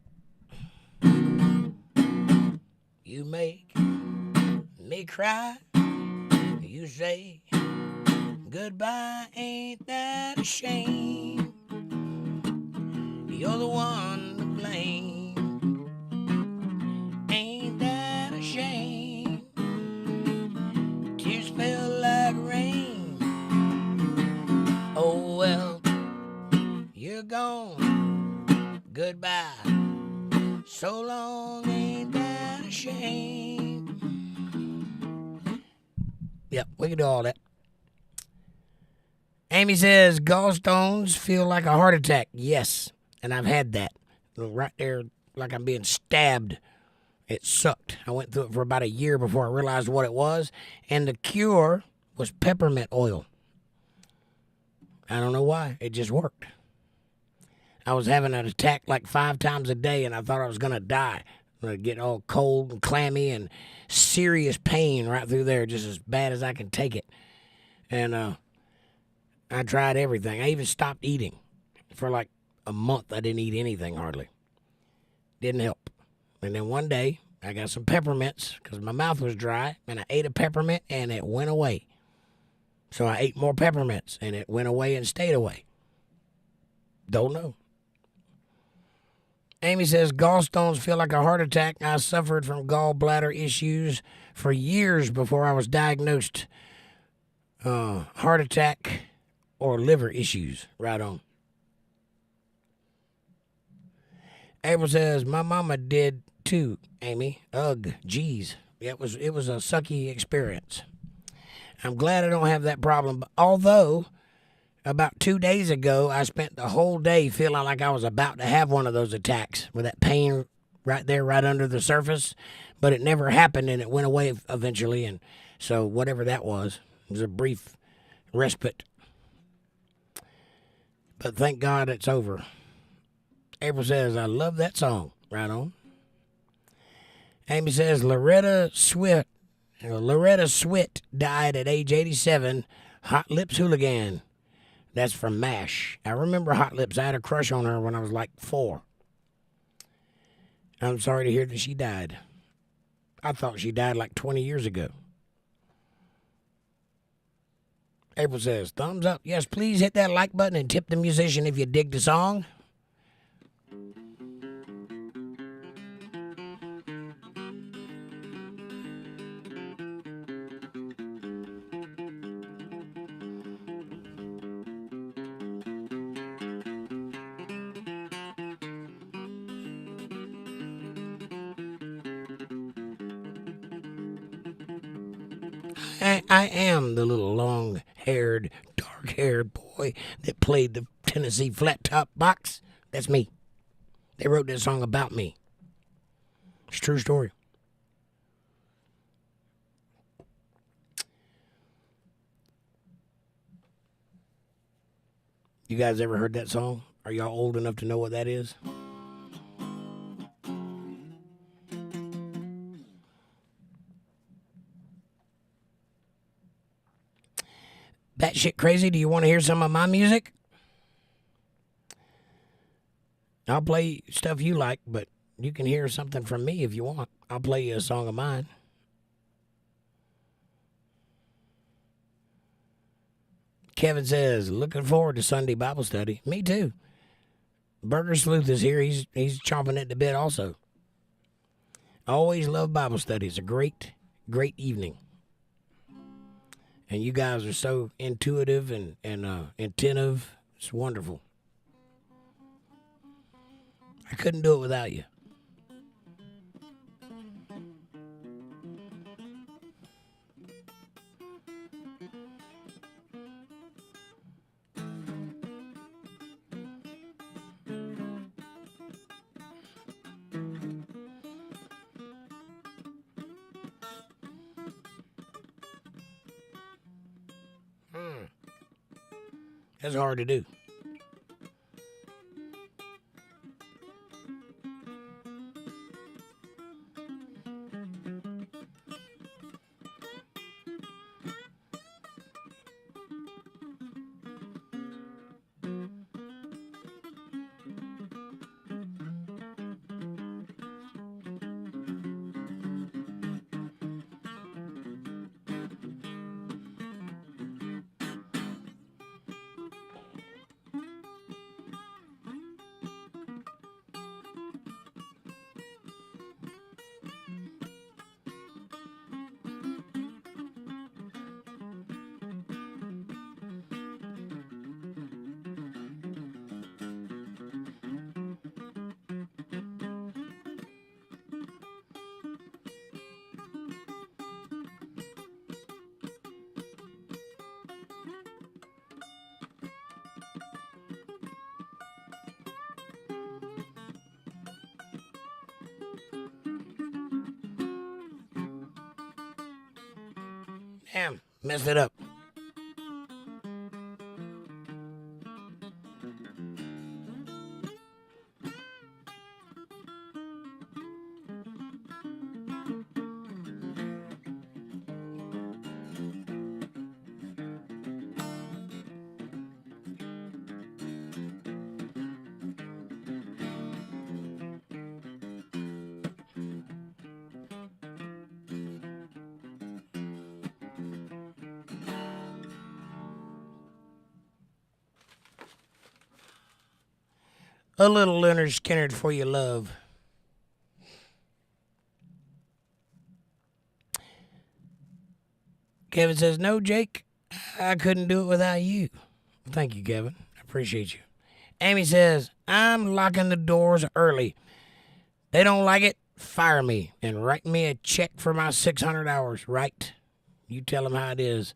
You make me cry. You say, goodbye, ain't that a shame? You're the one to blame. Ain't that a shame? Tears fell like rain. Oh well, you're gone. Goodbye. So long, ain't that a shame? Yep, we can do all that. Amy says, gallstones feel like a heart attack. Yes, and I've had that. Right there, like I'm being stabbed. It sucked. I went through it for about a year before I realized what it was. And the cure was peppermint oil. I don't know why. It just worked. I was having an attack like 5 times a day, and I thought I was going to die. I'd get all cold and clammy and serious pain right through there, just as bad as I can take it. And I tried everything. I even stopped eating. For like a month, I didn't eat anything hardly. Didn't help. And then one day, I got some peppermints because my mouth was dry, and I ate a peppermint, and it went away. So I ate more peppermints, and it went away and stayed away. Don't know. Amy says, gallstones feel like a heart attack. I suffered from gallbladder issues for years before I was diagnosed. Heart attack or liver issues. Right on. April says, my mama did too, Amy. Ugh, geez. It was a sucky experience. I'm glad I don't have that problem. Although, about 2 days ago, I spent the whole day feeling like I was about to have one of those attacks with that pain right there, right under the surface. But it never happened, and it went away eventually. And so whatever that was, it was a brief respite. But thank God it's over. April says, I love that song. Right on. Amy says, Loretta Swit died at age 87. Hot Lips Hooligan. That's from MASH. I remember Hot Lips. I had a crush on her when I was like 4. I'm sorry to hear that she died. I thought she died like 20 years ago. April says, thumbs up. Yes, please hit that like button and tip the musician if you dig the song. I am the little long-haired, dark-haired boy that played the Tennessee flat top box. That's me. They wrote that song about me. It's a true story. You guys ever heard that song? Are y'all old enough to know what that is? Batshit crazy, do you want to hear some of my music? I'll play stuff you like, but you can hear something from me if you want. I'll play you a song of mine. Kevin says, looking forward to Sunday Bible study. Me too. Burger Sleuth is here. He's chomping at the bit also. I always love Bible study. It's a great, great evening. And you guys are so intuitive and attentive. It's wonderful. I couldn't do it without you. That's hard to do. Damn, messed it up. A little Leonard Skinner for your love. Kevin says, no, Jake, I couldn't do it without you. Thank you, Kevin. I appreciate you. Amy says, I'm locking the doors early. They don't like it, fire me and write me a check for my 600 hours, right? You tell them how it is.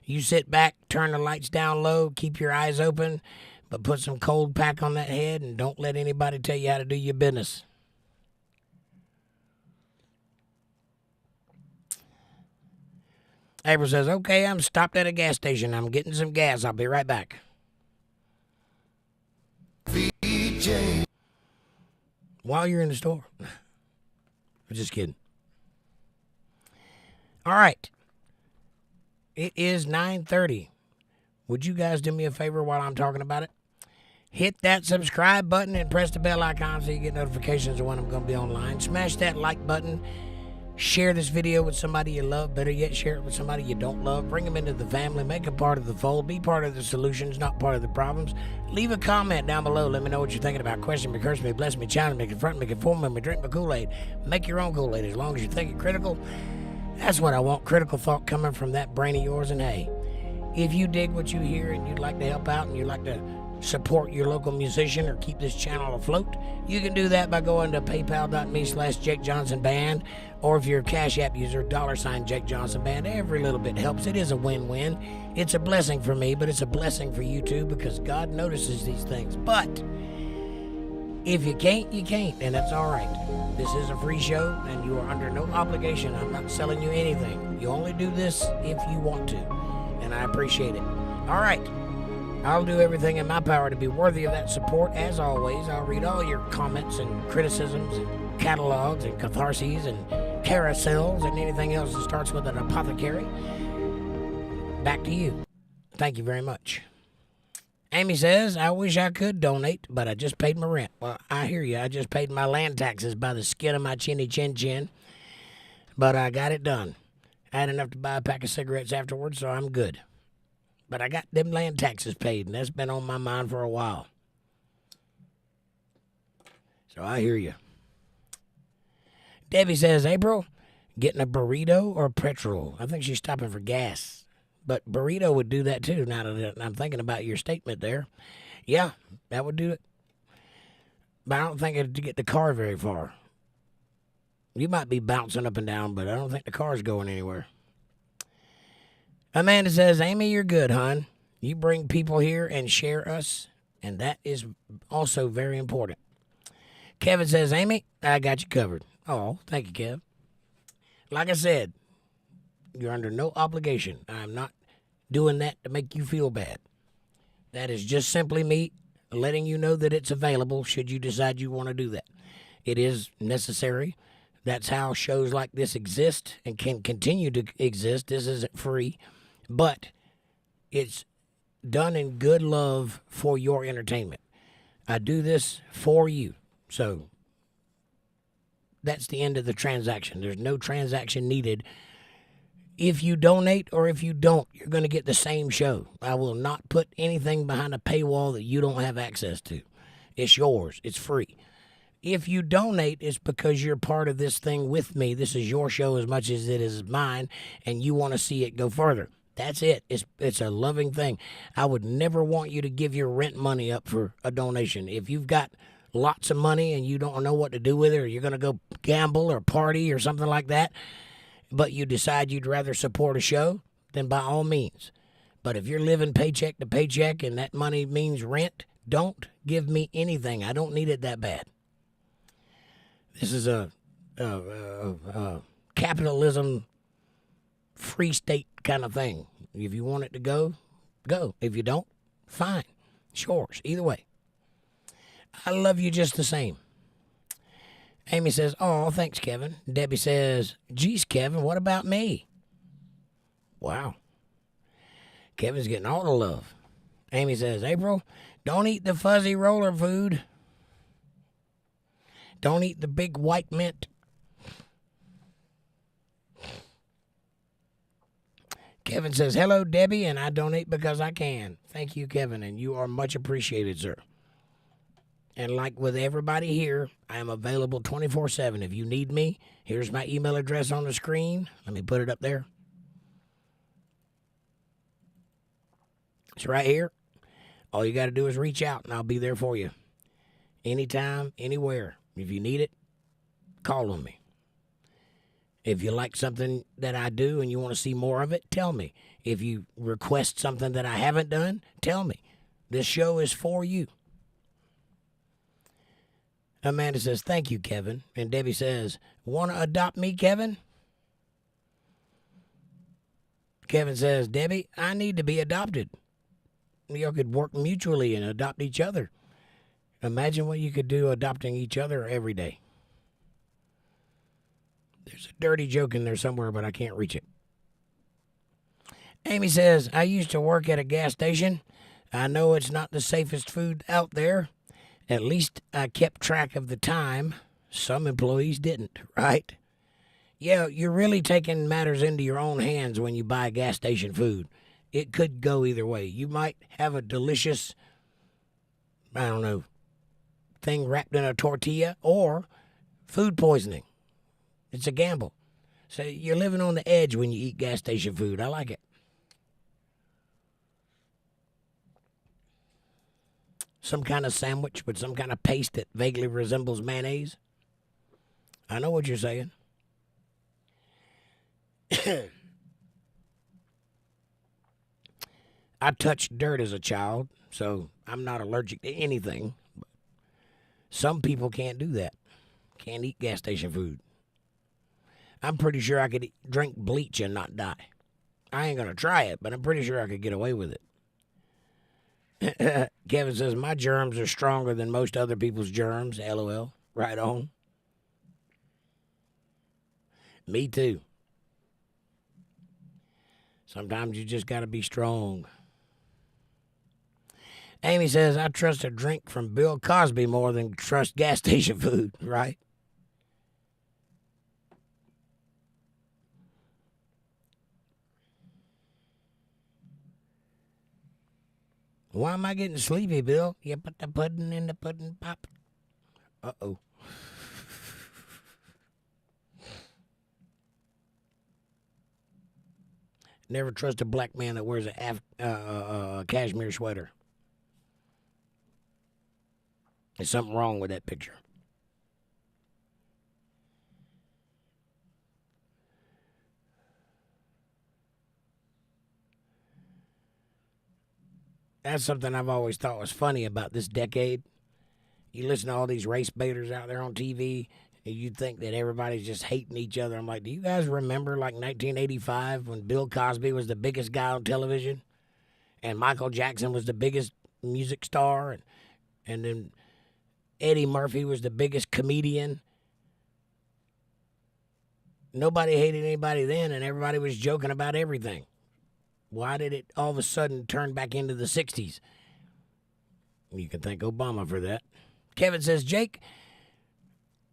You sit back, turn the lights down low, keep your eyes open, but put some cold pack on that head and don't let anybody tell you how to do your business. April says, okay, I'm stopped at a gas station. I'm getting some gas. I'll be right back. VJ. While you're in the store. I'm just kidding. All right. It is 9:30. Would you guys do me a favor while I'm talking about it? Hit that subscribe button and press the bell icon so you get notifications of when I'm going to be online. Smash that like button. Share this video with somebody you love. Better yet, share it with somebody you don't love. Bring them into the family. Make them part of the fold. Be part of the solutions, not part of the problems. Leave a comment down below. Let me know what you're thinking about. Question me, curse me, bless me, challenge me, confront me, conform me, drink my Kool-Aid. Make your own Kool-Aid as long as you're thinking critical. That's what I want. Critical thought coming from that brain of yours. And hey, If you dig what you hear and you'd like to help out and you'd like to support your local musician or keep this channel afloat, you can do that by going to paypal.me/jakejohnsonband, or if you're a Cash App user, $JakeJohnsonband. Every little bit helps. It is a win-win. It's a blessing for me, but it's a blessing for you too, because God notices these things. But if you can't, you can't, and that's all right. This is a free show, and you are under no obligation. I'm not selling you anything. You only do this if you want to, and I appreciate it. All right. I'll do everything in my power to be worthy of that support. As always, I'll read all your comments and criticisms and catalogs and catharses and carousels and anything else that starts with an apothecary. Back to you. Thank you very much. Amy says, I wish I could donate, but I just paid my rent. Well, I hear you. I just paid my land taxes by the skin of my chinny chin, but I got it done. I had enough to buy a pack of cigarettes afterwards, so I'm good. But I got them land taxes paid, and that's been on my mind for a while. So I hear you. Debbie says, April, getting a burrito or petrol? I think she's stopping for gas. But burrito would do that too, now that I'm thinking about your statement there. Yeah, that would do it. But I don't think it'd get the car very far. You might be bouncing up and down, but I don't think the car's going anywhere. Amanda says, Amy, you're good, hon. You bring people here and share us, and that is also very important. Kevin says, Amy, I got you covered. Oh, thank you, Kev. Like I said, you're under no obligation. I'm not doing that to make you feel bad. That is just simply me letting you know that it's available should you decide you want to do that. It is necessary. That's how shows like this exist and can continue to exist. This isn't free. But it's done in good love for your entertainment. I do this for you. So that's the end of the transaction. There's no transaction needed. If you donate or if you don't, you're going to get the same show. I will not put anything behind a paywall that you don't have access to. It's yours. It's free. If you donate, it's because you're part of this thing with me. This is your show as much as it is mine, and you want to see it go further. That's it. It's a loving thing. I would never want you to give your rent money up for a donation. If you've got lots of money and you don't know what to do with it, or you're going to go gamble or party or something like that, but you decide you'd rather support a show, then by all means. But if you're living paycheck to paycheck and that money means rent, don't give me anything. I don't need it that bad. This is a capitalism free state kind of thing. If you want it to go, go. If you don't, fine. It's yours. Either way. I love you just the same. Amy says, oh, thanks, Kevin. Debbie says, geez, Kevin, what about me? Wow. Kevin's getting all the love. Amy says, April, don't eat the fuzzy roller food. Don't eat the big white mint. Kevin says, hello, Debbie, and I donate because I can. Thank you, Kevin, and you are much appreciated, sir. And like with everybody here, I am available 24/7. If you need me, here's my email address on the screen. Let me put it up there. It's right here. All you got to do is reach out, and I'll be there for you. Anytime, anywhere. If you need it, call on me. If you like something that I do and you want to see more of it, tell me. If you request something that I haven't done, tell me. This show is for you. Amanda says, thank you, Kevin. And Debbie says, want to adopt me, Kevin? Kevin says, Debbie, I need to be adopted. You could work mutually and adopt each other. Imagine what you could do adopting each other every day. There's a dirty joke in there somewhere, but I can't reach it. Amy says, I used to work at a gas station. I know it's not the safest food out there. At least I kept track of the time. Some employees didn't, right? Yeah, you're really taking matters into your own hands when you buy gas station food. It could go either way. You might have a delicious, I don't know, thing wrapped in a tortilla or food poisoning. It's a gamble. So you're living on the edge when you eat gas station food. I like it. some kind of sandwich with some kind of paste that vaguely resembles mayonnaise? I know what you're saying. I touched dirt as a child, so I'm not allergic to anything. Some people can't do that. Can't eat gas station food. I'm pretty sure I could drink bleach and not die. I ain't going to try it, but I'm pretty sure I could get away with it. Kevin says, my germs are stronger than most other people's germs. LOL. Right on. Me too. Sometimes you just got to be strong. Amy says, I trust a drink from Bill Cosby more than trust gas station food, right? Why am I getting sleepy, Bill? You put the pudding in the pudding pop. Uh-oh. Never trust a black man that wears a cashmere sweater. There's something wrong with that picture. That's something I've always thought was funny about this decade. You listen to all these race baiters out there on TV, and you think that everybody's just hating each other. I'm like, do you guys remember like 1985 when Bill Cosby was the biggest guy on television, and Michael Jackson was the biggest music star, and then Eddie Murphy was the biggest comedian? Nobody hated anybody then, and everybody was joking about everything. Why did it all of a sudden turn back into the 60s? You can thank Obama for that. Kevin says, Jake,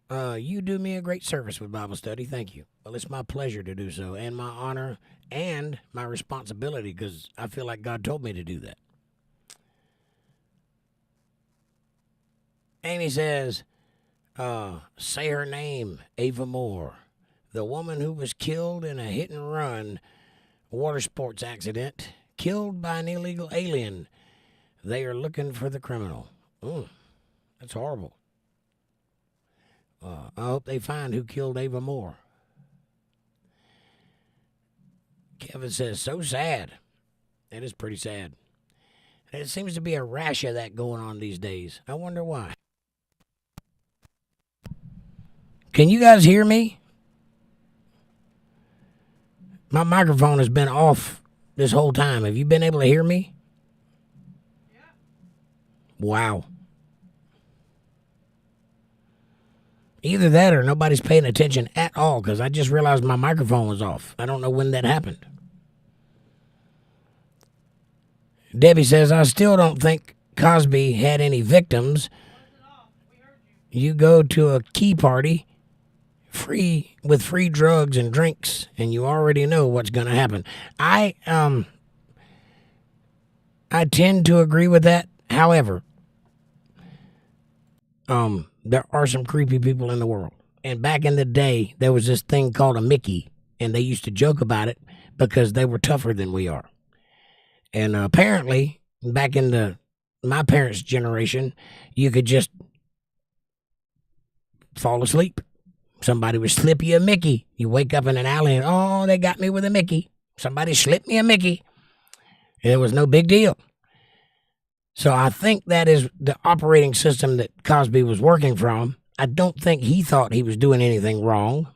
you do me a great service with Bible study. Thank you. Well, it's my pleasure to do so, and my honor, and my responsibility, because I feel like God told me to do that. Amy says, say her name, Ava Moore, the woman who was killed in a hit-and-run water sports accident, killed by an illegal alien. They are looking for the criminal. That's horrible. I hope they find who killed Ava Moore. Kevin says, so sad. That is pretty sad. There seems to be a rash of that going on these days. I wonder why. Can you guys hear me? My microphone has been off this whole time. Have you been able to hear me? Yeah. Wow. Either that or nobody's paying attention at all, because I just realized my microphone was off. I don't know when that happened. Debbie says, I still don't think Cosby had any victims. You go to a key party with free drugs and drinks, and you already know what's going to happen. I tend to agree with that. However, there are some creepy people in the world. And back in the day, there was this thing called a Mickey, and they used to joke about it because they were tougher than we are. And apparently, back in my parents' generation, you could just fall asleep. Somebody would slip you a Mickey. You wake up in an alley and, oh, they got me with a Mickey. Somebody slipped me a Mickey. It was no big deal. So I think that is the operating system that Cosby was working from. I don't think he thought he was doing anything wrong,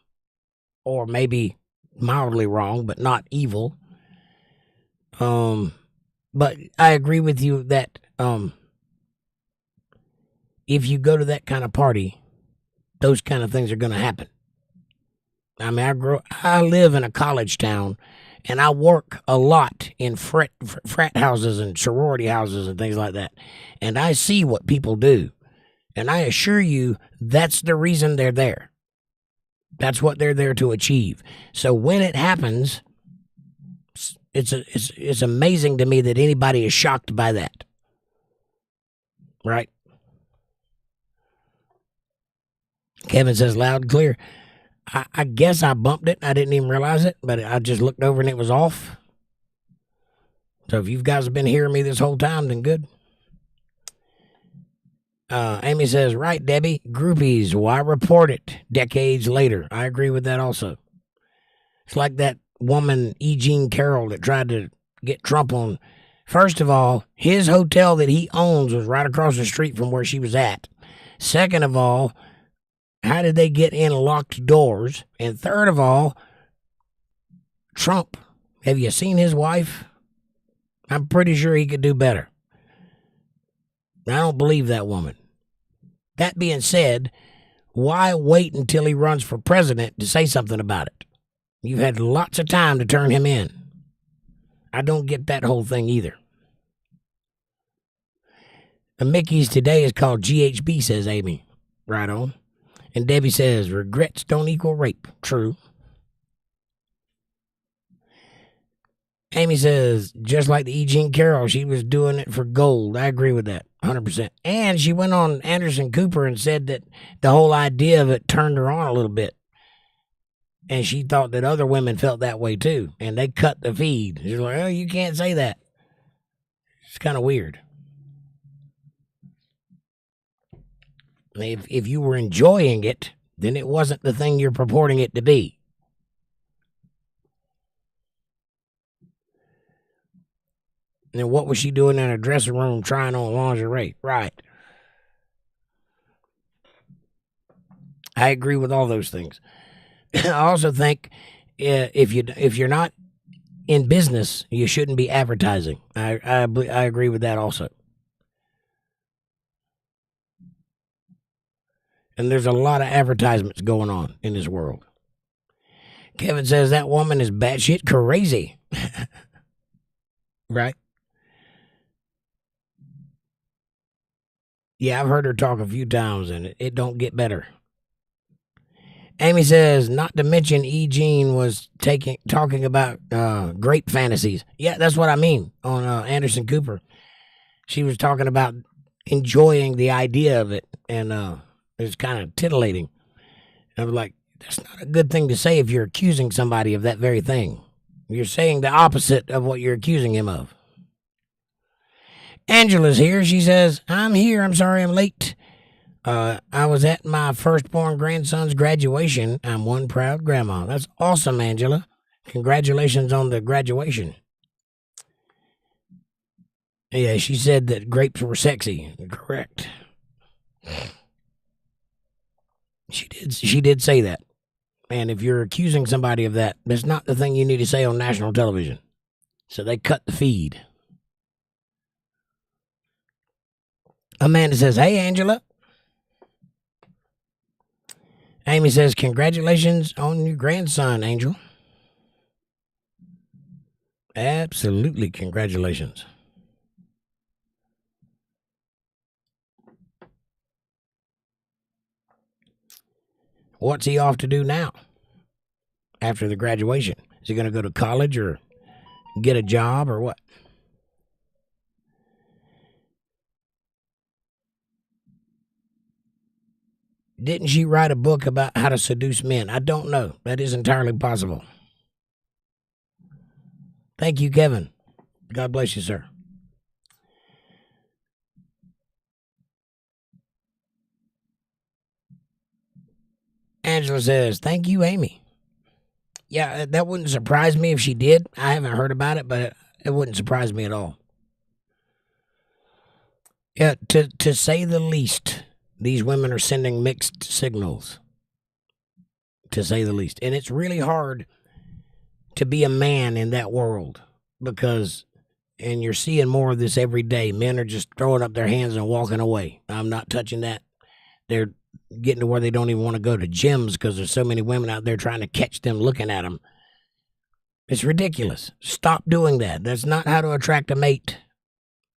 or maybe mildly wrong, but not evil. But I agree with you that if you go to that kind of party, those kind of things are going to happen. I mean, I live in a college town, and I work a lot in frat houses and sorority houses and things like that. And I see what people do. And I assure you, that's the reason they're there. That's what they're there to achieve. So when it happens, it's amazing to me that anybody is shocked by that. Right? Kevin says loud and clear. I guess I bumped it. I didn't even realize it, but I just looked over and it was off. So if you guys have been hearing me this whole time, then good. Amy says, right, Debbie, groupies, why report it decades later? I agree with that also. It's like that woman, E. Jean Carroll, that tried to get Trump on. First of all, his hotel that he owns was right across the street from where she was at. Second of all, how did they get in locked doors? And third of all, Trump, have you seen his wife? I'm pretty sure he could do better. I don't believe that woman. That being said, why wait until he runs for president to say something about it? You've had lots of time to turn him in. I don't get that whole thing either. The Mickey's today is called GHB, says Amy. Right on. And Debbie says, regrets don't equal rape. True. Amy says, just like the E. Jean Carroll, she was doing it for gold. I agree with that, 100%. And she went on Anderson Cooper and said that the whole idea of it turned her on a little bit. And she thought that other women felt that way too. And they cut the feed. She's like, oh, you can't say that. It's kind of weird. If you were enjoying it, then it wasn't the thing you're purporting it to be. And what was she doing in a dressing room trying on lingerie? Right. I agree with all those things. I also think if you're not in business, you shouldn't be advertising. I agree with that also. And there's a lot of advertisements going on in this world. Kevin says that woman is batshit crazy. Right? Yeah, I've heard her talk a few times, and it don't get better. Amy says, not to mention E. Jean was talking about grape fantasies. Yeah, that's what I mean on Anderson Cooper. She was talking about enjoying the idea of it, and it's kind of titillating. I was like, that's not a good thing to say if you're accusing somebody of that very thing. You're saying the opposite of what you're accusing him of. Angela's here. She says, I'm here. I'm sorry I'm late. I was at my firstborn grandson's graduation. I'm one proud grandma. That's awesome, Angela. Congratulations on the graduation. Yeah, she said that grapes were sexy. Correct. She did say that. And if you're accusing somebody of that, that's not the thing you need to say on national television. So they cut the feed. Amanda says, hey, Angela. Amy says, congratulations on your grandson, Angel. Absolutely, congratulations. What's he off to do now after the graduation? Is he going to go to college or get a job or what? Didn't she write a book about how to seduce men? I don't know. That is entirely possible. Thank you, Kevin. God bless you, sir. Angela says, thank you, Amy. Yeah, that wouldn't surprise me if she did. I haven't heard about it, but it wouldn't surprise me at all. Yeah, to say the least, these women are sending mixed signals, to say the least. And it's really hard to be a man in that world because, and you're seeing more of this every day, men are just throwing up their hands and walking away. I'm not touching that. They're getting to where they don't even want to go to gyms because there's so many women out there trying to catch them looking at them. It's ridiculous. Stop doing that. That's not how to attract a mate.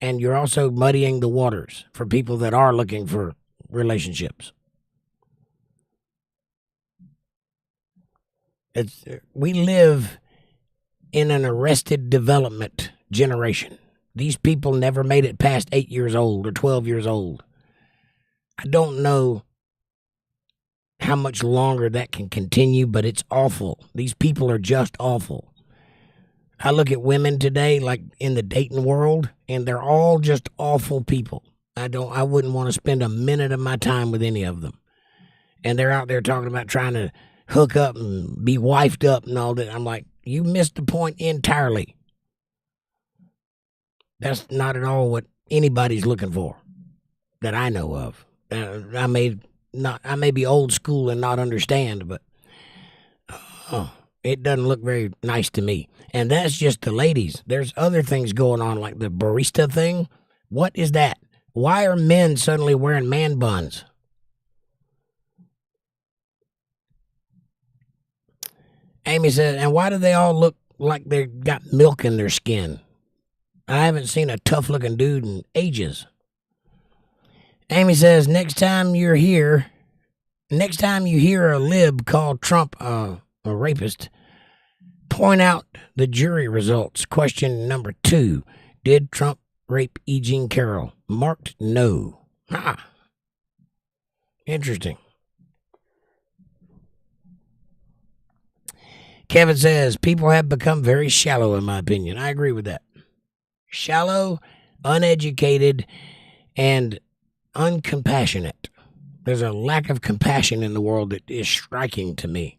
And you're also muddying the waters for people that are looking for relationships. We live in an arrested development generation. These people never made it past 8 years old or 12 years old. I don't know how much longer that can continue, but it's awful. These people are just awful. I look at women today, like in the dating world, and they're all just awful people. I wouldn't want to spend a minute of my time with any of them. And they're out there talking about trying to hook up and be wifed up and all that. I'm like, you missed the point entirely. That's not at all what anybody's looking for that I know of. I may be old school and not understand, but it doesn't look very nice to me. And that's just the ladies. There's other things going on, like the barista thing. What is that? Why are men suddenly wearing man buns? Amy says, and why do they all look like they got milk in their skin? I haven't seen a tough-looking dude in ages. Amy says, next time you hear a lib call Trump a rapist, point out the jury results. Question number 2, did Trump rape E. Jean Carroll? Marked no. Interesting. Kevin says, people have become very shallow, in my opinion. I agree with that. Shallow, uneducated, and uncompassionate. There's a lack of compassion in the world that is striking to me.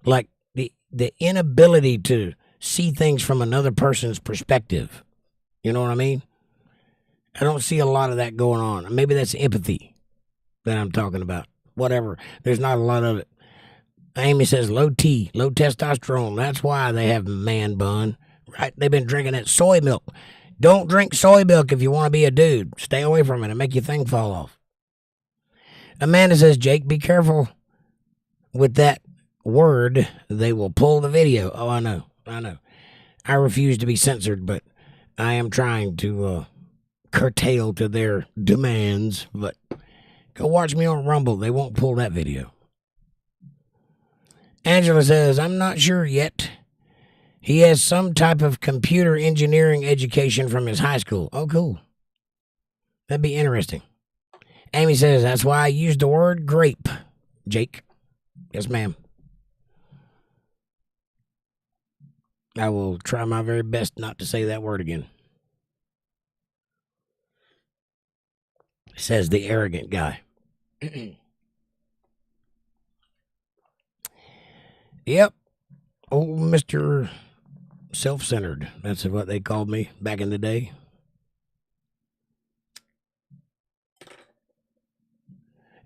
Like the inability to see things from another person's perspective. You know what I mean? I don't see a lot of that going on. Maybe that's empathy that I'm talking about. Whatever. There's not a lot of it. Amy says low T, low testosterone. That's why they have man bun. Right? They've been drinking that soy milk. Don't drink soy milk if you want to be a dude. Stay away from it and make your thing fall off. Amanda says, Jake, be careful with that word. They will pull the video. Oh, I know. I refuse to be censored, but I am trying to curtail to their demands. But go watch me on Rumble. They won't pull that video. Angela says, I'm not sure yet. He has some type of computer engineering education from his high school. Oh, cool. That'd be interesting. Amy says, that's why I used the word grape, Jake. Yes, ma'am. I will try my very best not to say that word again. Says the arrogant guy. Yep. Old Mr. Self-centered. That's what they called me back in the day.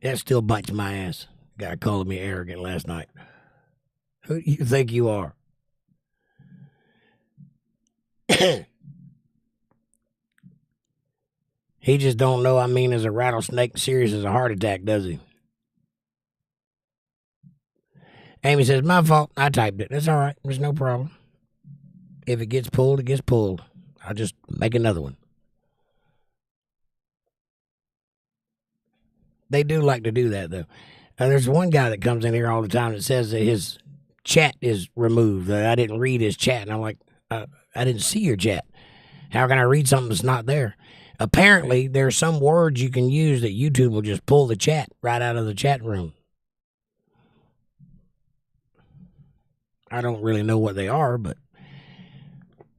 That still bites my ass. Guy called me arrogant last night. Who do you think you are? He just don't know I'm mean as a rattlesnake, serious as a heart attack, does he? Amy says, my fault. I typed it. That's all right. There's no problem. If it gets pulled, it gets pulled. I'll just make another one. They do like to do that, though. There's one guy that comes in here all the time that says that his chat is removed. I didn't read his chat. And I'm like, I didn't see your chat. How can I read something that's not there? Apparently, there's some words you can use that YouTube will just pull the chat right out of the chat room. I don't really know what they are, but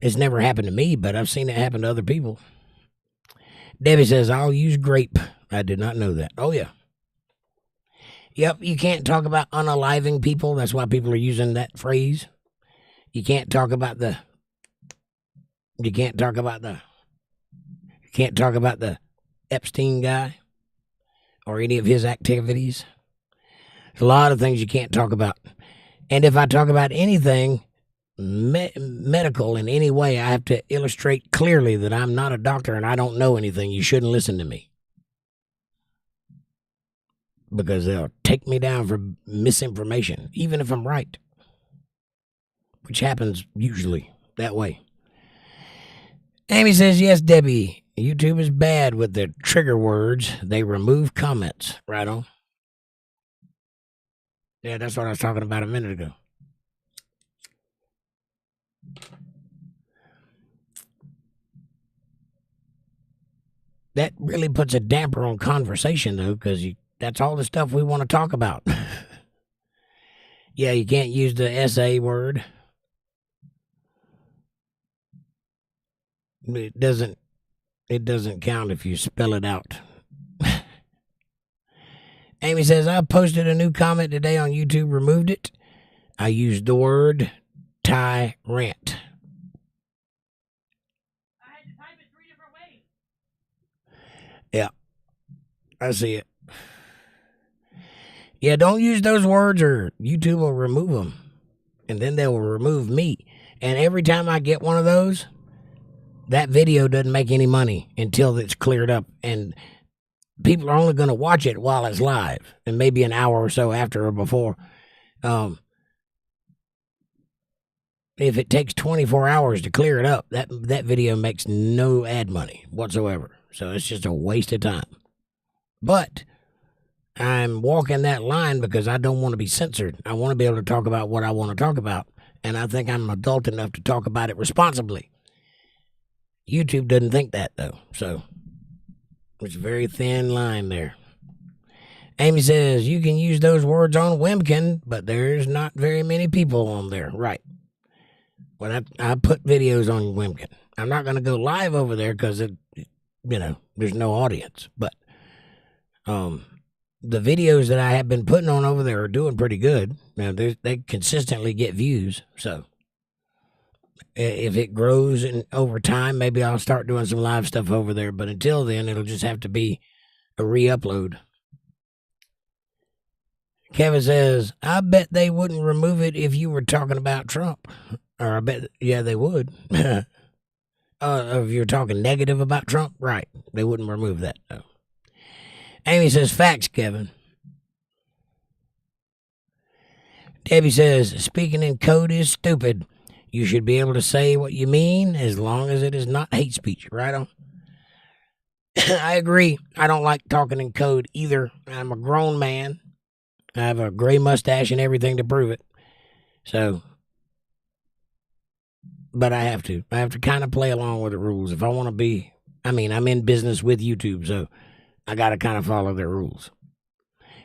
it's never happened to me, but I've seen it happen to other people. Debbie says, I'll use grape. I did not know that. Oh, yeah. Yep, you can't talk about unaliving people. That's why people are using that phrase. You can't talk about the Epstein guy or any of his activities. There's a lot of things you can't talk about. And if I talk about anything medical in any way, I have to illustrate clearly that I'm not a doctor and I don't know anything. You shouldn't listen to me. Because they'll take me down for misinformation, even if I'm right. Which happens usually that way. Amy says, yes, Debbie, YouTube is bad with their trigger words. They remove comments. Right on. Yeah, that's what I was talking about a minute ago. That really puts a damper on conversation, though, because that's all the stuff we want to talk about. Yeah, you can't use the SA word. It doesn't It doesn't count if you spell it out. Amy says, I posted a new comment today on YouTube, removed it. I used the word tyrant. I had to type it 3 different ways. Yeah, I see it. Yeah, don't use those words or YouTube will remove them. And then they will remove me. And every time I get one of those, that video doesn't make any money until it's cleared up. And people are only going to watch it while it's live. And maybe an hour or so after or before. If it takes 24 hours to clear it up, that video makes no ad money whatsoever. So it's just a waste of time. But I'm walking that line because I don't want to be censored. I want to be able to talk about what I want to talk about. And I think I'm adult enough to talk about it responsibly. YouTube doesn't think that, though. So it's a very thin line there. Amy says, you can use those words on Wimkin, but there's not very many people on there. Right. When I put videos on Wimkin. I'm not going to go live over there because, there's no audience. But the videos that I have been putting on over there are doing pretty good. Now, they consistently get views. So if it grows over time, maybe I'll start doing some live stuff over there. But until then, it'll just have to be a re-upload. Kevin says, I bet they wouldn't remove it if you were talking about Trump. Or I bet, yeah, they would. If you're talking negative about Trump, right. They wouldn't remove that, though. Amy says, facts, Kevin. Debbie says, speaking in code is stupid. You should be able to say what you mean as long as it is not hate speech. Right on. I agree. I don't like talking in code either. I'm a grown man. I have a gray mustache and everything to prove it. So, but I have to. I have to kind of play along with the rules. If I want to be, I'm in business with YouTube, so I got to kind of follow their rules.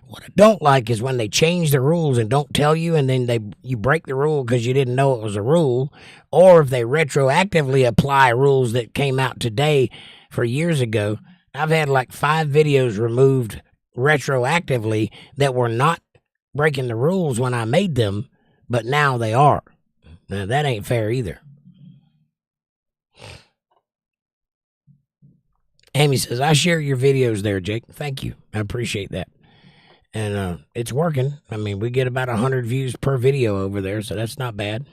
What I don't like is when they change the rules and don't tell you, and then you break the rule because you didn't know it was a rule, or if they retroactively apply rules that came out today for years ago. I've had like 5 videos removed retroactively that were not breaking the rules when I made them, but now they are. Now, that ain't fair either. Amy says, I share your videos there, Jake. Thank you. I appreciate that. And it's working. We get about 100 views per video over there, so that's not bad.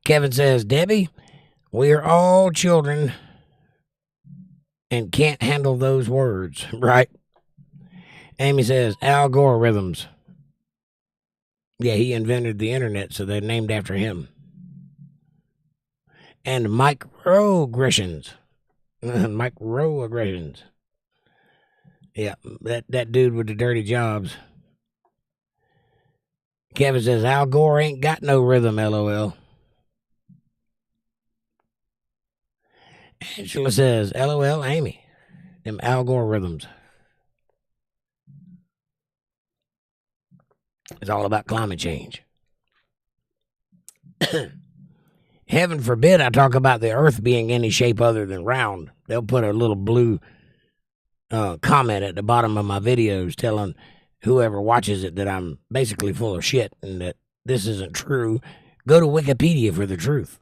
Kevin says, Debbie, we are all children and can't handle those words, right? Amy says, algorithms. Yeah, he invented the internet, so they're named after him. And microaggressions. Microaggressions. Yeah, that dude with the dirty jobs. Kevin says, Al Gore ain't got no rhythm, LOL. Angela says, LOL, Amy. Them Al Gore rhythms. It's all about climate change. Heaven forbid I talk about the earth being any shape other than round. They'll put a little blue comment at the bottom of my videos telling whoever watches it that I'm basically full of shit and that this isn't true. Go to Wikipedia for the truth.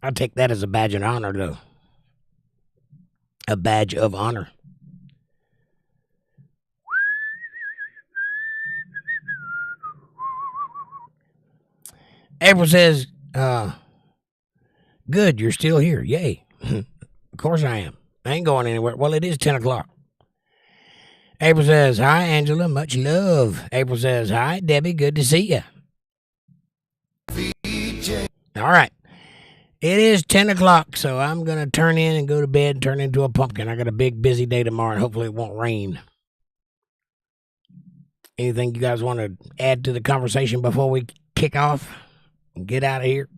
I take that as a badge of honor, though. A badge of honor. April says, good, you're still here. Yay. Of course I am. I ain't going anywhere. Well, it is 10 o'clock. April says, hi, Angela. Much love. April says, hi, Debbie. Good to see you. All right. It is 10 o'clock, so I'm going to turn in and go to bed and turn into a pumpkin. I got a big, busy day tomorrow, and hopefully it won't rain. Anything you guys want to add to the conversation before we kick off and get out of here?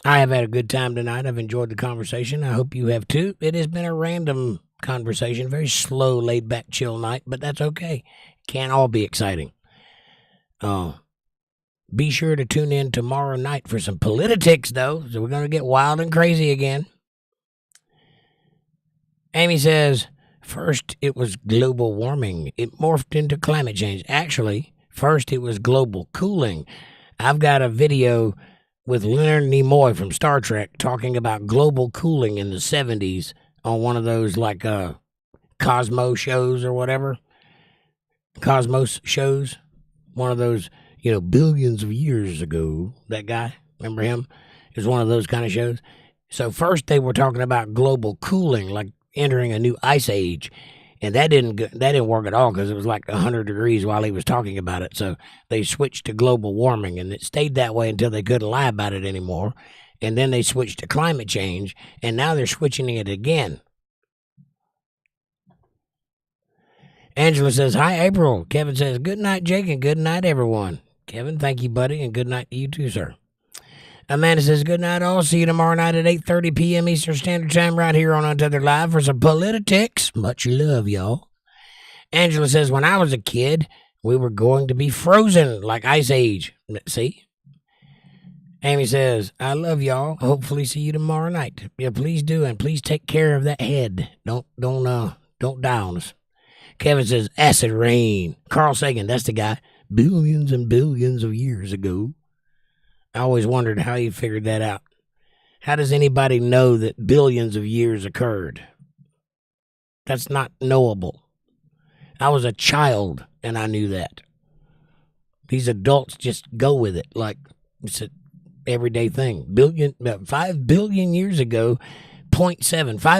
I have had a good time tonight. I've enjoyed the conversation. I hope you have too. It has been a random conversation, very slow, laid back, chill night, but that's okay. Can't all be exciting. Be sure to tune in tomorrow night for some politics, though. So we're going to get wild and crazy again. Amy says, first it was global warming. It morphed into climate change. Actually, first it was global cooling. I've got a video with Leonard Nimoy from Star Trek talking about global cooling in the 70s on one of those like Cosmo shows or whatever. Cosmos shows. One of those, billions of years ago. That guy, remember him? It was one of those kind of shows. So first they were talking about global cooling, like entering a new ice age. And that didn't work at all because it was like 100 degrees while he was talking about it. So they switched to global warming, and it stayed that way until they couldn't lie about it anymore. And then they switched to climate change, and now they're switching it again. Angela says, hi, April. Kevin says, good night, Jake, and good night, everyone. Kevin, thank you, buddy, and good night to you too, sir. Amanda says, good night, all. See you tomorrow night at 8:30 p.m. Eastern Standard Time right here on Untethered Live for some politics. Much love, y'all. Angela says, when I was a kid, we were going to be frozen like Ice Age. See? Amy says, I love y'all. Hopefully see you tomorrow night. Yeah, please do, and please take care of that head. Don't die on us. Kevin says, acid rain. Carl Sagan, that's the guy. Billions and billions of years ago. I always wondered how he figured that out. How does anybody know that billions of years occurred? That's not knowable. I was a child and I knew that. These adults just go with it like it's an everyday thing. 5 billion years ago, 5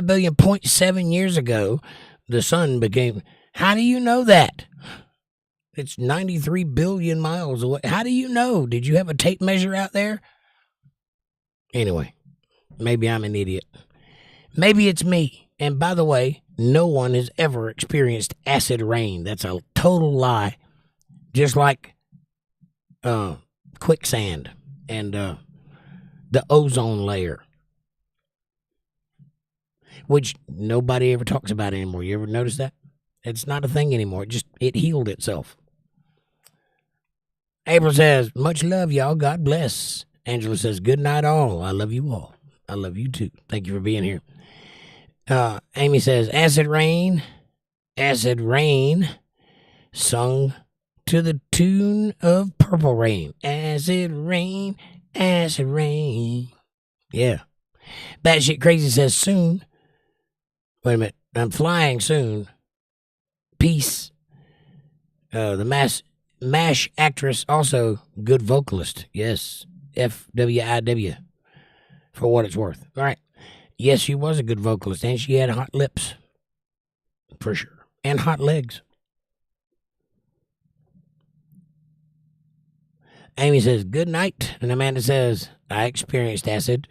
billion, 0.7 years ago, the sun became... How do you know that? It's 93 billion miles away. How do you know? Did you have a tape measure out there? Anyway, maybe I'm an idiot. Maybe it's me. And by the way, no one has ever experienced acid rain. That's a total lie. Just like quicksand and the ozone layer, which nobody ever talks about anymore. You ever notice that? It's not a thing anymore. It healed itself. April says, much love, y'all. God bless. Angela says, good night, all. I love you all. I love you, too. Thank you for being here. Amy says, acid rain, sung to the tune of Purple Rain. Acid rain, yeah. Batshit Crazy says, soon. Wait a minute. I'm flying soon. Peace. The MASH actress, also good vocalist. Yes. FWIW. For what it's worth. All right. Yes, she was a good vocalist, and she had hot lips. For sure. And hot legs. Amy says, good night. And Amanda says, I experienced acid.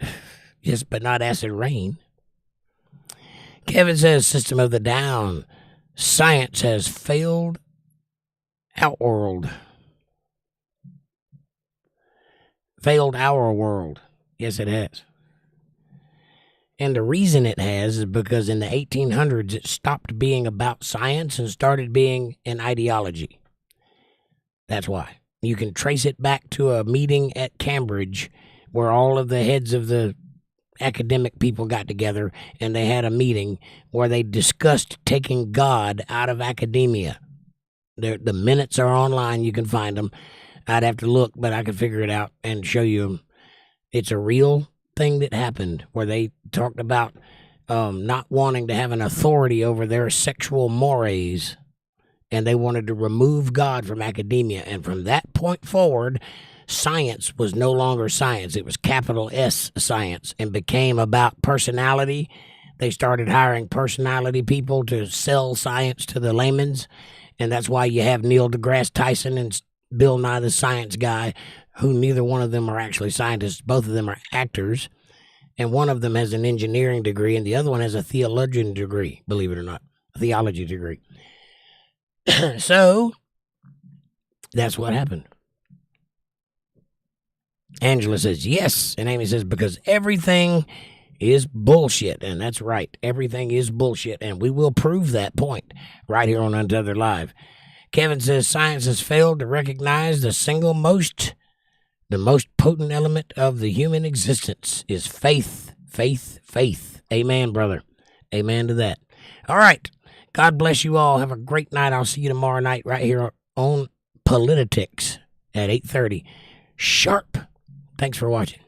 Yes, but not acid rain. Kevin says, System of the Down. Science has failed our world. Failed our world. Yes, it has. And the reason it has is because in the 1800s, it stopped being about science and started being an ideology. That's why. You can trace it back to a meeting at Cambridge where all of the heads of the academic people got together and they had a meeting where they discussed taking God out of academia. The minutes are online. You can find them. I'd have to look, but I could figure it out and show you them. It's a real thing that happened where they talked about not wanting to have an authority over their sexual mores, and they wanted to remove God from academia. And from that point forward, science was no longer science. It was capital S science and became about personality. They started hiring personality people to sell science to the layman's. And that's why you have Neil deGrasse Tyson and Bill Nye the Science Guy, who neither one of them are actually scientists. Both of them are actors. And one of them has an engineering degree, and the other one has a theologian degree, believe it or not, a theology degree. So, that's what happened. Angela says, yes. And Amy says, because everything is bullshit. And that's right. Everything is bullshit. And we will prove that point right here on Untethered Live. Kevin says, science has failed to recognize the single most The most potent element of the human existence is faith, faith, faith. Amen, brother. Amen to that. All right. God bless you all. Have a great night. I'll see you tomorrow night right here on Politics at 8:30 sharp. Thanks for watching.